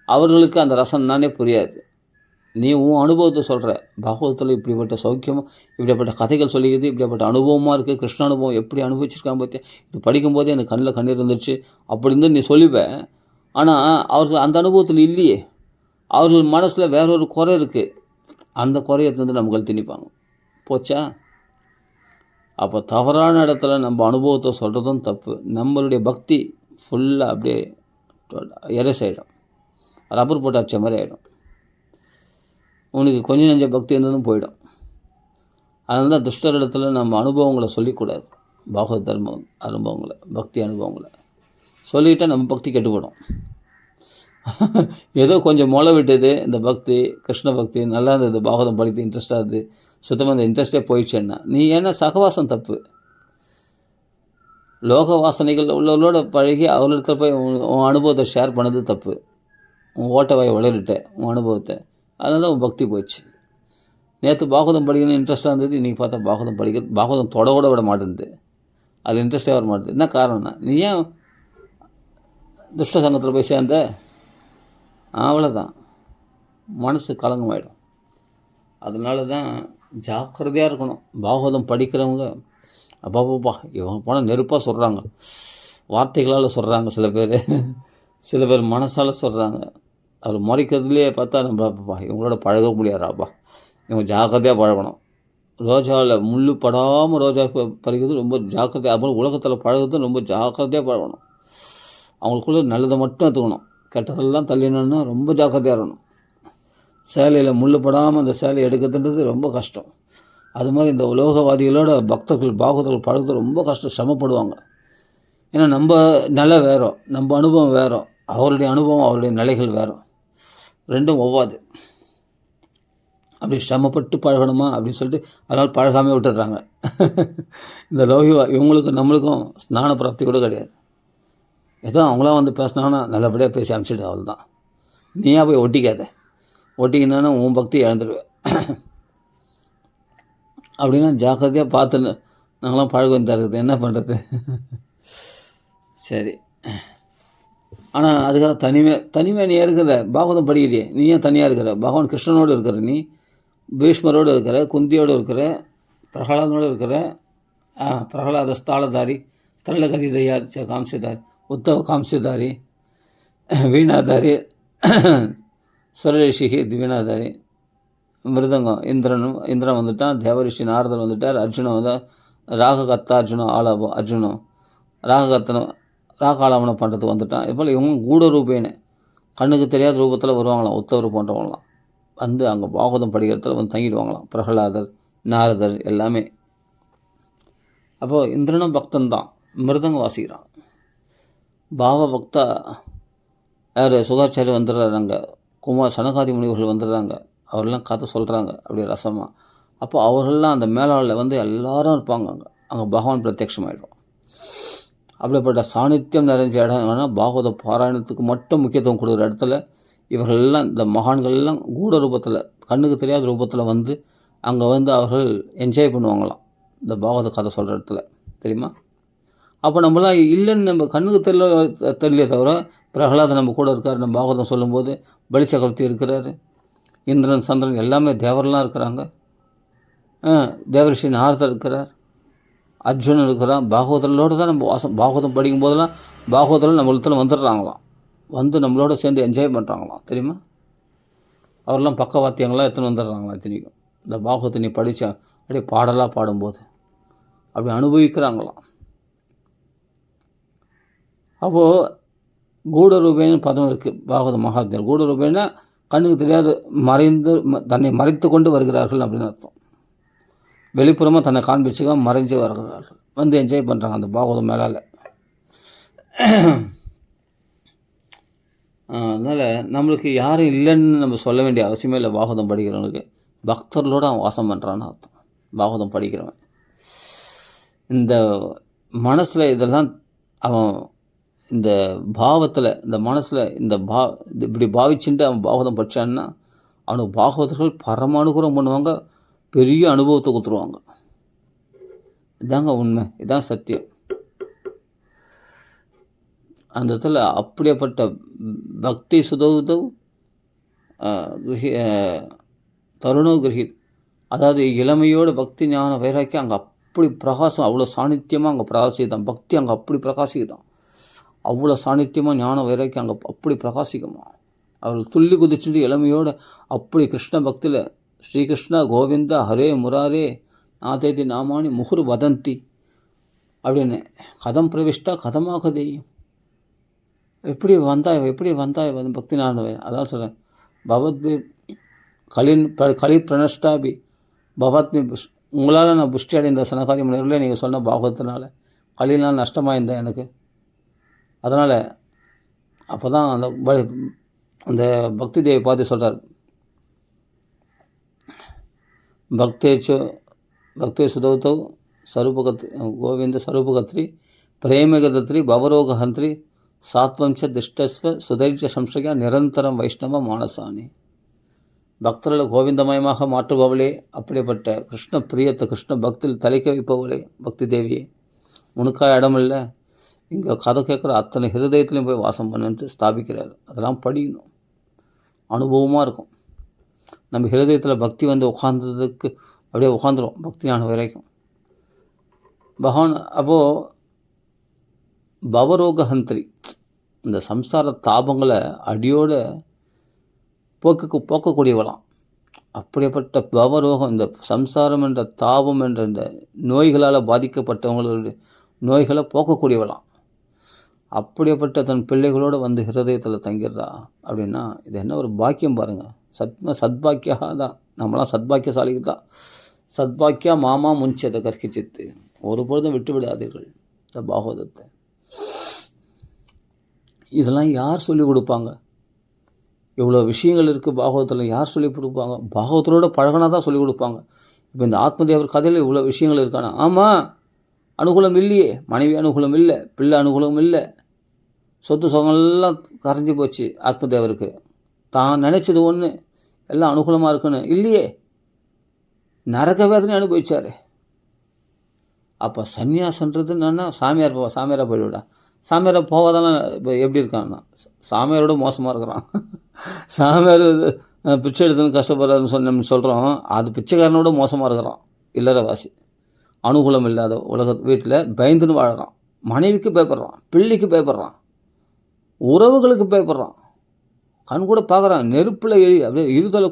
அவர்களுக்கு அந்த ரசம் தானே புரியாது. நீ உன் அனுபவத்தை சொல்கிற, பாகவதத்தில் இப்படிப்பட்ட சௌக்கியமாக இப்படிப்பட்ட கதைகள் சொல்லிக்குது, இப்படிப்பட்ட அனுபவமாக இருக்குது, கிருஷ்ண அனுபவம் எப்படி அனுபவிச்சிருக்கான் பார்த்தியா, இது படிக்கும்போதே எனக்கு கண்ணில் கண்ணீர் இருந்துச்சு அப்படின்னு நீ சொல்லிப்பேன். ஆனால் அவர்கள் அந்த அனுபவத்தில் இல்லையே, அவர்கள் மனசில் வேற ஒரு குறை இருக்குது, அந்த குறையை வந்து நமக்கு திணிப்பாங்க. போச்சா? அப்போ தவறான இடத்துல நம்ம அனுபவத்தை சொல்கிறதும் தப்பு. நம்மளுடைய பக்தி ஃபுல்லாக அப்படியே எரேஸ் ஆகிடும், ரப்பர் போட்டு அடித்த மாதிரி ஆகிடும். உனக்கு கொஞ்சம் நெஞ்ச பக்தி இருந்ததும் போயிடும். அதனால தான் துஷ்டர் இடத்துல நம்ம அனுபவங்களை சொல்லிக்கூடாது. பாகவத தர்ம அனுபவங்களை, பக்தி அனுபவங்களை சொல்லிவிட்டால் நம்ம பக்தி கெட்டுப்படும். ஏதோ கொஞ்சம் முளை விட்டது இந்த பக்தி, கிருஷ்ண பக்தி நல்லா இருந்தது, பாகவதம் படித்து இன்ட்ரெஸ்டாக இருந்தது, சுத்தமாக அந்த இன்ட்ரெஸ்டே போயிடுச்சுன்னா நீ ஏன்னா சகவாசம் தப்பு. லோக வாசனைகள் உள்ளவர்களோட பழகி அவர்கிட்ட போய் உன் அனுபவத்தை ஷேர் பண்ணது தப்பு. உன் ஓட்டவாயை வளரிட்ட உன் அனுபவத்தை, அதனால தான் உன் பக்தி போயிடுச்சு. நேற்று பாகவதம் படிக்கணும்னு இன்ட்ரெஸ்ட்டாக இருந்தது, இன்றைக்கி பார்த்தா பாகவதம் தொடோட விட மாட்டேங்குது, அதில் இன்ட்ரெஸ்டே வர மாட்டேது. என்ன காரணம்னா நீ ஏன் துஷ்ட சங்கத்தில் போய் சேர்ந்த, அவ்வளோதான், மனசு கலங்கமாயிடும். அதனால தான் ஜாக்கிரதையாக இருக்கணும். பாகவதம் படிக்கிறவங்க அப்பாப்பா இவங்க போனால் நெருப்பாக சொல்கிறாங்க, வார்த்தைகளால் சொல்கிறாங்க, சில பேர் மனசால் சொல்கிறாங்க. அவர் முறைக்கிறதுலே பார்த்தா நம்ம அப்பா இவங்களோட பழக முடியாதாப்பா, இவங்க ஜாக்கிரதையாக பழகணும். ரோஜாவில் முள் படாமல் ரோஜா பறிக்கிறது ரொம்ப ஜாக்கிரதையாக, அப்புறம் உலகத்தில் பழகிறது ரொம்ப ஜாக்கிரதையாக பழகணும். அவங்களுக்குள்ள நல்லதை மட்டும் எடுத்துக்கணும், கெட்டதெல்லாம் தள்ளினோன்னா ரொம்ப ஜாக்கிரதையாக இருக்கணும். சேலையில் முள் படாமல் அந்த சேலையை எடுக்கிறதுன்றது ரொம்ப கஷ்டம். அது மாதிரி இந்த உலோகவாதிகளோட பக்தர்கள் பாகவதர்கள் பழகிறது ரொம்ப கஷ்டம், சிரமப்படுவாங்க. ஏன்னா நம்ம நிலை வேறும், நம்ம அனுபவம் வேறும், அவருடைய அனுபவம் அவருடைய நிலைகள் வேறும், ரெண்டும் ஒவ்வாது. அப்படி சிரமப்பட்டு பழகணுமா அப்படின்னு சொல்லிட்டு அதனால் பழகாமே விட்டுடுறாங்க. இந்த இவங்களுக்கும் நம்மளுக்கும் ஸ்நான பிராப்தி கூட கிடையாது. ஏதோ அவங்களாம் வந்து பேசினாங்கன்னா நல்லபடியாக பேசி அனுப்பிச்சிட்டு அவ்வளோதான். நீயா போய் ஒட்டிக்கினா உன் பக்தி இழந்துடுவேன். அப்படின்னா ஜாக்கிரதையாக பார்த்துன்னு நாங்களாம் பழகம் தருது, என்ன பண்ணுறது. சரி, ஆனால் அதுக்காக தனிமையாக நீ இருக்கிற, பாகவதம் படிக்கிறியே, நீ ஏன் தனியாக இருக்கிற, பகவான் கிருஷ்ணனோடு இருக்கிற, நீ பீஷ்மரோடு இருக்கிற, குந்தியோடு இருக்கிற, பிரகலாதனோடு இருக்கிற, பிரகலாத ஸ்தாளதாரி, தரளகதி தயா காம்சிதாரி, உத்தவ காம்சிதாரி, வீணாதாரி, சுரரிஷிகி வீணாதாரி, மிருதங்கம் இந்திரன் வந்துட்டான், தேவரிஷி நாரதர் வந்துட்டார், அர்ஜுனன் வந்து ராககத்தா அர்ஜுனம் ராகாலாமனம் பண்ணுறதுக்கு வந்துட்டான். இதுபோல் இவங்க கூட ரூபேன்னு கண்ணுக்கு தெரியாத ரூபத்தில் வருவாங்களாம், உத்தவர் போன்றவங்களாம் வந்து அங்கே பாகவதம் படிக்கிறதுல வந்து தங்கிடுவாங்களாம், பிரகலாதர் நாரதர் எல்லாமே. அப்போது இந்திரனும் பக்தன் தான், மிருதங்கம் வாசிக்கிறான். பாவ பக்தா யார் சுகாச்சாரி வந்துடுறாங்க, சனகாதி முனிவர்கள் வந்துடுறாங்க, அவரெல்லாம் கதை சொல்கிறாங்க அப்படியே ரசமாக. அப்போ அவர்கள்லாம் அந்த மேலாளில் வந்து எல்லாரும் இருப்பாங்க. அங்கே பகவான் பிரத்யட்சமாயிடும். அப்படிப்பட்ட சாநித்தியம் நிறைஞ்ச இடம் வேணால் பாகவத பாராயணத்துக்கு மட்டும் முக்கியத்துவம் கொடுக்குற இடத்துல இவர்கள்லாம், இந்த மகான்கள்லாம் கூட ரூபத்தில், கண்ணுக்கு தெரியாத ரூபத்தில் வந்து அங்கே வந்து அவர்கள் என்ஜாய் பண்ணுவாங்களாம் இந்த பாகவத கதை சொல்கிற இடத்துல, தெரியுமா? அப்போ நம்மளாம் இல்லைன்னு நம்ம கண்ணுக்கு தெரியலையே தவிர, பிரகலாதன் நம்ம கூட இருக்கார். நம்ம பாகவதம் சொல்லும்போது பலி சக்கரவர்த்தி இருக்கிறாரு, இந்திரன் சந்திரன் எல்லாமே தேவரெலாம் இருக்கிறாங்க, தேவரிஷி நாரதர் இருக்கிறார், அர்ஜுனன் இருக்கிறான். பாகவதர்களோடு தான் நம்ம பாகவதம் படிக்கும் போதெல்லாம் பாகவதர்கள் நம்மளத்தில் வந்துடுறாங்களாம், வந்து நம்மளோட சேர்ந்து என்ஜாய் பண்ணுறாங்களாம், தெரியுமா? அவரெல்லாம் பக்கவாத்தியங்களாம் எடுத்துன்னு வந்துடுறாங்களாம். இத்தனைக்கும் இந்த பாகவத்தை நீ படித்தா அப்படியே பாடலாக பாடும்போது அப்படி அனுபவிக்கிறாங்களாம். அப்போது கூடரூபேன்னு பதம் இருக்குது பாகவத மகாத்மியர். கூடரூபேன்னா கண்ணுக்கு தெரியாது, மறைந்து தன்னை மறைத்து கொண்டு வருகிறார்கள் அப்படின்னு அர்த்தம். வெளிப்புறமாக தன்னை காண்பிச்சுக்க மறைஞ்சு வருகிறார்கள், வந்து என்ஜாய் பண்ணுறாங்க அந்த பாகவதம் மேலால். அதனால் நம்மளுக்கு யாரும் இல்லைன்னு நம்ம சொல்ல வேண்டிய அவசியமே இல்லை. பாகவதம் படிக்கிறவனுக்கு பக்தர்களோடு அவன் வாசம் பண்ணுறான்னு அர்த்தம். பாகவதம் படிக்கிறவன் இந்த மனசில் இதெல்லாம் அவன் இந்த பாவத்தில், இந்த மனசில் இந்த இப்படி பாவிச்சுட்டு அவன் பாகவதம் படித்தான்னா அவனுக்கு பாகவதர்கள் பரம அனுகிரகம் பண்ணுவாங்க, பெரிய அனுபவத்தை கொடுத்துருவாங்க. இதாங்க உண்மை, இதான் சத்தியம். அந்த இடத்துல அப்படியேப்பட்ட பக்தி சுதௌதவ் தருணோ கிரகித், அதாவது இளமையோடு பக்தி ஞான வைராக்கியம் அங்கே அப்படி பிரகாசம், அவ்வளோ சாநித்தியமாக அங்கே பிரகாசிதான். பக்தி அங்கே அப்படி பிரகாசிக்குதான், அவ்வளோ சாநித்தியமாக ஞான வைராக்கியம் அங்கே அப்படி பிரகாசிக்குமா. அவர்கள் துள்ளி குதிச்சுட்டு இளமையோடு அப்படி கிருஷ்ண பக்தியில் ஸ்ரீகிருஷ்ணா கோவிந்தா ஹரே முராரே நாதேதி நாமானி முகுர் வதந்தி அப்படின்னு கதம் பிரவிஷ்டா கதமாக தெய்யும். எப்படி வந்தாய் வந்து பக்தி நானவே. அதான் சொல்கிறேன், பவத்பி கலி பிரணஷ்டாபி பவத்மி, உங்களால் நான் புஷ்டி அடைந்த சனகாரி முனிவர்களே, நீங்கள் சொன்ன பாகவத்தினால கலினால் நஷ்டமாக இருந்தேன் எனக்கு. அதனால் அப்போ தான் அந்த பக்தி தேவி பார்த்து சொல்கிறார், பக்தே சுதௌதௌ சரூபகத்ரி கோவிந்த சரூபகத்ரி பிரேமகதத்ரி பவரோகஹந்திரி சாத்வம்ச திஷ்டஸ்வ சுதைரிய சம்சயா நிரந்தரம் வைஷ்ணவ மானசானி. பக்தர்களை கோவிந்தமயமாக மாற்றுபவளே, அப்படிப்பட்ட கிருஷ்ண பிரியத்தை கிருஷ்ண பக்தியில் தலைக்க வைப்பவளே பக்தி தேவியே, உனக்காக இடமில்லை, இங்கே கதை கேட்குற அத்தனை ஹிருதயத்துலையும் போய் வாசம் பண்ணுன்ட்டு ஸ்தாபிக்கிறார். அதெல்லாம் படிக்கணும், அனுபவமாக இருக்கும். நம்ம ஹிருதயத்தில் பக்தி வந்து உட்கார்ந்ததுக்கு அப்படியே உட்காந்துரும் பக்தியான வரைக்கும் பகவான். அப்போது பவரோகஹந்திரி, இந்த சம்சார தாபங்களை அடியோடு போக்கக்கூடியவளாம். அப்படிப்பட்ட பவரோகம், இந்த சம்சாரம் என்ற தாபம் என்ற இந்த நோய்களால் பாதிக்கப்பட்டவங்களுடைய நோய்களை போக்கக்கூடியவளாம். அப்படிப்பட்ட தன் பிள்ளைகளோடு வந்து ஹிருதயத்தில் தங்கிடுறா அப்படின்னா இது என்ன ஒரு பாக்கியம் பாருங்கள். சத்பாக்கியா தான், நம்மளாம் சத்பாக்கியசாலிகள் தான். சத்பாக்கியா மாமா முன்சதை கற்கிச்சித்து, ஒரு பொழுதும் விட்டு விடாதீர்கள் இந்த பாகவதத்தை. இதெல்லாம் யார் சொல்லிக் கொடுப்பாங்க? இவ்வளோ விஷயங்கள் இருக்குது பாகவதத்தில், யார் சொல்லிக் கொடுப்பாங்க? பாகவதத்தோட பழகினா தான் சொல்லிக் கொடுப்பாங்க. இப்போ இந்த ஆத்மதேவர் கதையில் இவ்வளோ விஷயங்கள் இருக்கானா? ஆமாம், அனுகூலம் இல்லையே, மனைவி அனுகூலம் இல்லை, பிள்ளை அனுகூலம் இல்லை, சொத்து சுகங்கள்லாம் கரைஞ்சி போச்சு ஆத்மதேவருக்கு. தான் நினச்சது ஒன்று, எல்லாம் அனுகூலமாக இருக்குன்னு இல்லையே, நரக வேதனை அனுபவிச்சார். அப்போ சன்னியாசன்றது என்னன்னா சாமியாராக போய்விடா. சாமியாராக போவாதானே இப்போ எப்படி இருக்கான்னா சாமியாரோட மோசமாக இருக்கிறான். சாமியார் பிச்சை எடுத்துன்னு கஷ்டப்படுறாருன்னு சொல்கிறோம், அது பிச்சைக்காரனோட மோசமாக இருக்கிறான். இல்லறவாசி அனுகூலம் இல்லாத வீட்டில் பயந்துன்னு வாழறான். மனைவிக்கு பயப்படுறான், பிள்ளைக்கு பயப்படுறான், உறவுகளுக்கு பயப்படுறான். கண் கூட பார்க்குறான், நெருப்பில் அப்படியே இருதலை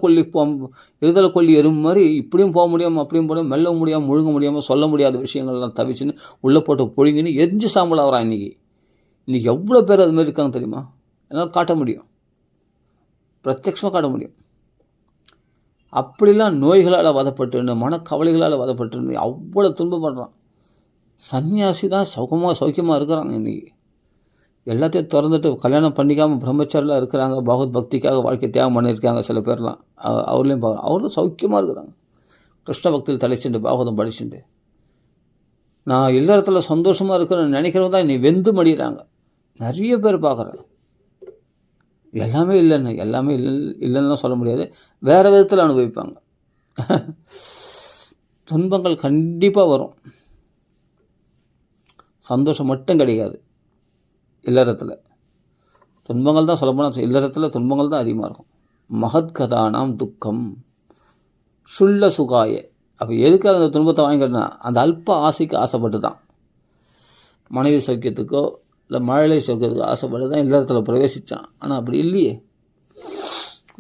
கொல்லி எறும் மாதிரி இப்படியும் போக முடியாமல் அப்படியும் போட மெல்ல முடியாமல் முழுங்க முடியாமல் சொல்ல முடியாத விஷயங்கள்லாம் தவிச்சுன்னு உள்ளே போட்டு பொழிங்கன்னு எரிஞ்சு சாம்பல் ஆகிறான். இன்றைக்கி எவ்வளோ பேர் அது மாதிரி இருக்காங்க தெரியுமா? என்னால் காட்ட முடியும், பிரத்யட்சமாக காட்ட முடியும். அப்படிலாம் நோய்களால் வதப்பட்டு மனக்கவலைகளால் வதப்பட்டு அவ்வளோ துன்பப்படுறான். சன்னியாசி தான் சௌக்கியமாக இருக்கிறாங்க. இன்றைக்கி எல்லாத்தையும் திறந்துட்டு கல்யாணம் பண்ணிக்காமல் பிரம்மச்சாரிலாம் இருக்கிறாங்க, பகவத் பக்திக்காக வாழ்க்கை தியாகம் பண்ணியிருக்காங்க சில பேர்லாம். அவர்லேயும் அவரும் சௌக்கியமாக இருக்கிறாங்க. கிருஷ்ண பக்தியில் தலைச்சுண்டு பாகவதம் படிச்சுண்டு நான் இல்லறத்தில் சந்தோஷமாக இருக்கிறேன்னு நினைக்கிறவங்க தான் நீ வெந்து மடிகிறாங்க. நிறைய பேர் பார்க்குறேன். எல்லாமே இல்லைன்னு சொல்ல முடியாது, வேறு விதத்தில் அனுபவிப்பாங்க. துன்பங்கள் கண்டிப்பாக வரும், சந்தோஷம் மட்டும் கிடைக்காது. இல்லறத்தில் துன்பங்கள் தான் சொல்லப்போனால் இல்லறத்தில் துன்பங்கள் தான் அதிகமாக இருக்கும். மகத்கதானாம் துக்கம் சுள்ள சுகாய. அப்போ எதுக்காக அந்த துன்பத்தை வாங்கிக்கிறேன்னா அந்த அல்ப ஆசைக்கு ஆசைப்பட்டு தான், மனைவி சௌக்கியத்துக்கோ இல்லை மழலை சௌக்கியத்துக்கோ ஆசைப்பட்டு தான் இல்லறத்தில் பிரவேசித்தான். ஆனால் அப்படி இல்லையே,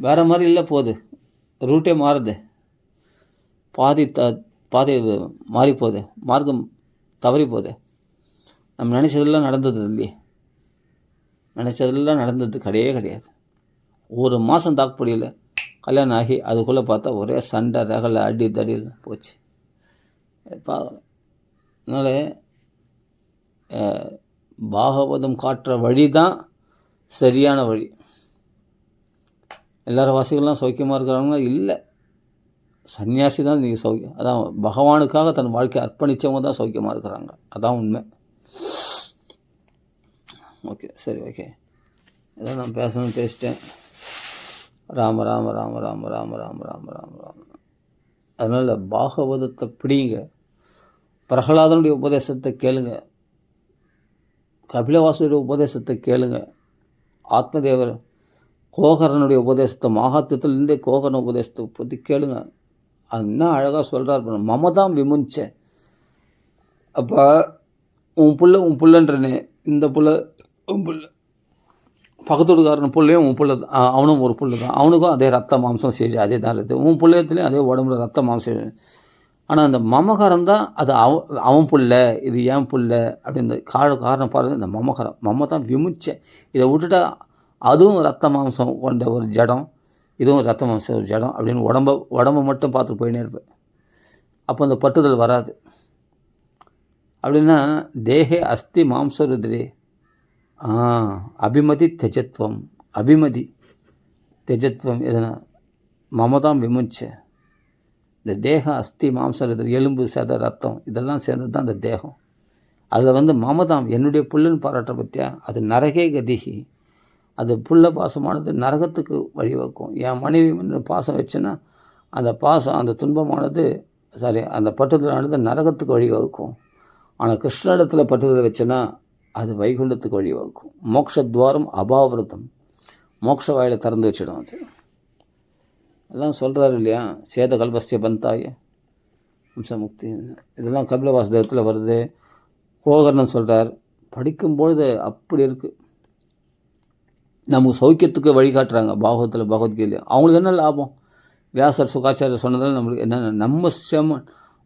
வேறு மாதிரி இல்லை, போகுது, ரூட்டே மாறுது, பாதை மாறி போகுது, மார்க்கம் தவறி போகுது. நம்ம நினச்சதெல்லாம் நடந்தது இல்லையே, நினச்சதெல்லாம் நடந்தது கிடையாது. ஒரு மாதம் தாக்குப்படியில் கல்யாணம் ஆகி அதுக்குள்ளே பார்த்தா ஒரே சண்டை ரகலை அடி தடியில் போச்சு. பார்க்குறேன். அதனால் பாகவதம் காட்டுற வழி தான் சரியான வழி. எல்லாரும் வாசிகள்லாம் சௌக்கியமாக இருக்கிறவங்க இல்லை, சன்னியாசி தான் நீங்கள் சௌக்கியம். அதான் பகவானுக்காக தன் வாழ்க்கையை அர்ப்பணித்தவங்க தான் சௌக்கியமாக இருக்கிறாங்க. அதான் உண்மை. ஓகே, சரி, ஓகே, இதான் நான் பேசணும்னு பேசிட்டேன். ராம ராம ராம ராம ராம ராம ராம ராம ராம. அதனால் பாகவதத்தை பிடிங்க, பிரகலாதனுடைய உபதேசத்தை கேளுங்க, கபிலவாசுடைய உபதேசத்தை கேளுங்க, ஆத்மதேவர் கோகரனுடைய உபதேசத்தை, மகாத்மத்திலேருந்தே கோகரன் உபதேசத்தை பற்றி கேளுங்க. அது என்ன அழகாக சொல்கிறார். மமதாம் விமுஞ்ச. அப்போ உன் புள்ளன்றனே, இந்த புள்ள உன் புள்ள, பக்கத்துக்காரன் பிள்ளையும் உன் புள்ள, அவனும் ஒரு புள்ள தான், அவனுக்கும் அதே ரத்த மாம்சம் செய்து அதே தான் இருக்குது, உன் பிள்ளையத்துலேயும் அதே உடம்புல ரத்த மாம்சம். ஆனால் அந்த மமகாரம் தான் அது அவன் புள்ள, இது ஏன் புள்ள அப்படின்னு காரணம் பாருங்கள். இந்த மமகாரம், மமதான் விமுச்ச. இதை விட்டுட்டா அதுவும் ரத்த மாம்சம் கொண்ட ஒரு ஜடம், இதுவும் ரத்த மாம்சம் ஒரு ஜடம் அப்படின்னு உடம்பை மட்டும் பார்த்து போயினே இருப்பேன். அப்போ அந்த பட்டுதல் வராது. அப்படின்னா தேகே அஸ்தி மாம்சருதிரே அபிமதி தெஜத்வம். அபிமதி தெஜத்வம் எதுனா மமதாம் விமுச்ச. இந்த தேகம் அஸ்தி மாம்சருதிரே, எலும்பு சத ரத்தம் இதெல்லாம் சேர்ந்தது தான் அந்த தேகம். அதில் மமதாம் என்னுடைய புல்லுன்னு பாராட்ட பற்றியா, அது நரகே கதிகி. அது புல்ல பாசமானது நரகத்துக்கு வழிவகுக்கும். என் மனைவி பாசம் வச்சுன்னா அந்த பாசம், அந்த துன்பமானது, அந்த பட்டுதலானது நரகத்துக்கு வழிவகுக்கும். ஆனால் கிருஷ்ணனிடத்தில் பட்டுதல் வச்சுன்னா அது வைகுண்டத்துக்கு வழிவகுக்கும். மோக்ஷத்வாரம் அபாவிரதம், மோக்ஷ வாயில திறந்து வச்சிடும். அது எல்லாம் சொல்கிறாரு இல்லையா, சேத கல்பஸ்திய பந்தாய வம்சமுக்தி, இதெல்லாம் கபில வாசுதேவத்தில் வருது. கோகர்ணன் சொல்கிறார். படிக்கும்பொழுது அப்படி இருக்குது. நமக்கு சௌக்கியத்துக்கு வழிகாட்டுறாங்க பாகவத்தில், பகவத்கீதையில். அவங்களுக்கு என்ன லாபம்? வியாசர் சுகாச்சாரியர் சொன்னதால் நம்மளுக்கு என்னென்ன, நம்ம சேம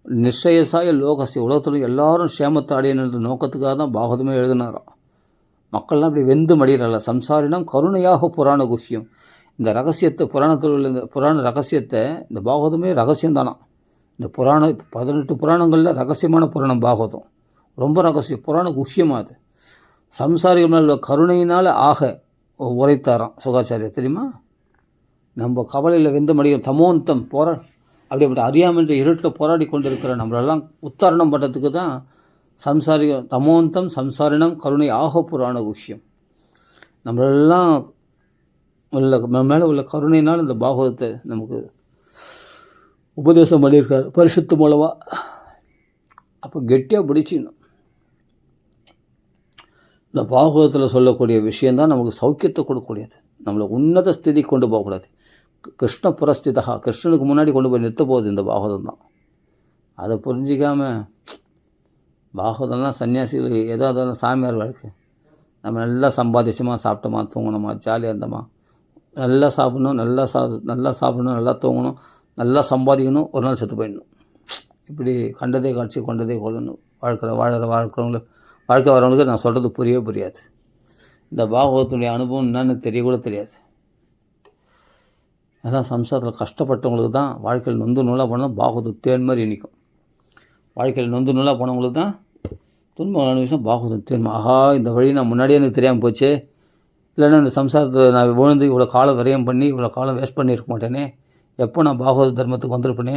நிச்சயசாய லோகசிய, உலகத்தில் எல்லாரும் சேமத்தை அடையணுன்ற நோக்கத்துக்காக தான் பாகவதமே எழுதினாராம். மக்கள்லாம் அப்படி வெந்து மடிகிறால. சம்சாரினம் கருணையாக புராண குஹ்யம். இந்த ரகசியத்தை, புராணத்தில் உள்ள இந்த புராண ரகசியத்தை, இந்த பாகவதமே ரகசியம்தானா. இந்த 18 புராணங்களில் ரகசியமான புராணம் பாகவதம், ரொம்ப ரகசியம், புராண குஹ்யமாக. அது சம்சாரிகள் மேலே கருணையினால் உரைத்தாராம் சுகாச்சாரியர், தெரியுமா? நம்ம கவலையில் வெந்து மடியும் தமோந்தம் அப்படி அறியாமல் இருட்டில் போராடி கொண்டு இருக்கிற நம்மளெல்லாம் உத்தாரணம் பண்ணுறதுக்கு தான் சம்சாரிகள். தமோந்தம் சம்சாரினம் கருணை புராண குஹ்யம். நம்மளெல்லாம் மேலே உள்ள கருணையினால் இந்த பாகவதத்தை நமக்கு உபதேசம் பண்ணியிருக்கார் பரிசுத்து மூலமாக. அப்போ கெட்டியாக பிடிச்சிடணும். இந்த பாகவதத்தில் சொல்லக்கூடிய விஷயந்தான் நமக்கு சௌக்கியத்தை கொடுக்கக்கூடியது. நம்மளை உன்னத ஸ்திதிக்கு கொண்டு போகக்கூடாது. கிருஷ்ண புரஸ்திதா, கிருஷ்ணனுக்கு முன்னாடி கொண்டு போய் நிறுத்த போகுது இந்த பாகவதம் தான். அதை புரிஞ்சிக்காமல் பாகவதம்லாம் சன்னியாசிகள் ஏதோ அதெல்லாம் சாமியார் வாழ்க்கை. நம்ம நல்லா சம்பாதிச்சோமா, சாப்பிட்டோமா, தூங்கணுமா, ஜாலியாக இருந்தோமா, நல்லா சாப்பிடணும், நல்லா சாப்பிடணும், நல்லா தூங்கணும், நல்லா சம்பாதிக்கணும், ஒரு நாள் செத்து போயிடணும். இப்படி கண்டதே காட்சி கொண்டதே கொள்ளணும் வாழ்க்கை வரவங்களுக்கு நான் சொல்கிறது புரியாது. இந்த பாகவதத்துடைய அனுபவம் என்னன்னு தெரியக்கூட தெரியாது. அதான் சம்சாரத்தில் கஷ்டப்பட்டவங்களுக்கு தான் வாழ்க்கையில் நொந்து நூலாக போனால் பாகவதம் தேன் மாதிரி இனிக்கும். வாழ்க்கையில் நொந்து நூலாக போனவங்களுக்கு தான் துன்பமான விஷயம் பாகவதம் தேன். இந்த வழி நான் முன்னாடியே எனக்கு தெரியாமல் போச்சு, இல்லைன்னா இந்த சம்சாரத்தை நான் விழுந்து இவ்வளோ காலம் விரயம் பண்ணி இவ்வளோ காலம் வேஸ்ட் பண்ணியிருக்க மாட்டேனே, எப்போ நான் பாகவத தர்மத்துக்கு வந்திருப்பேனே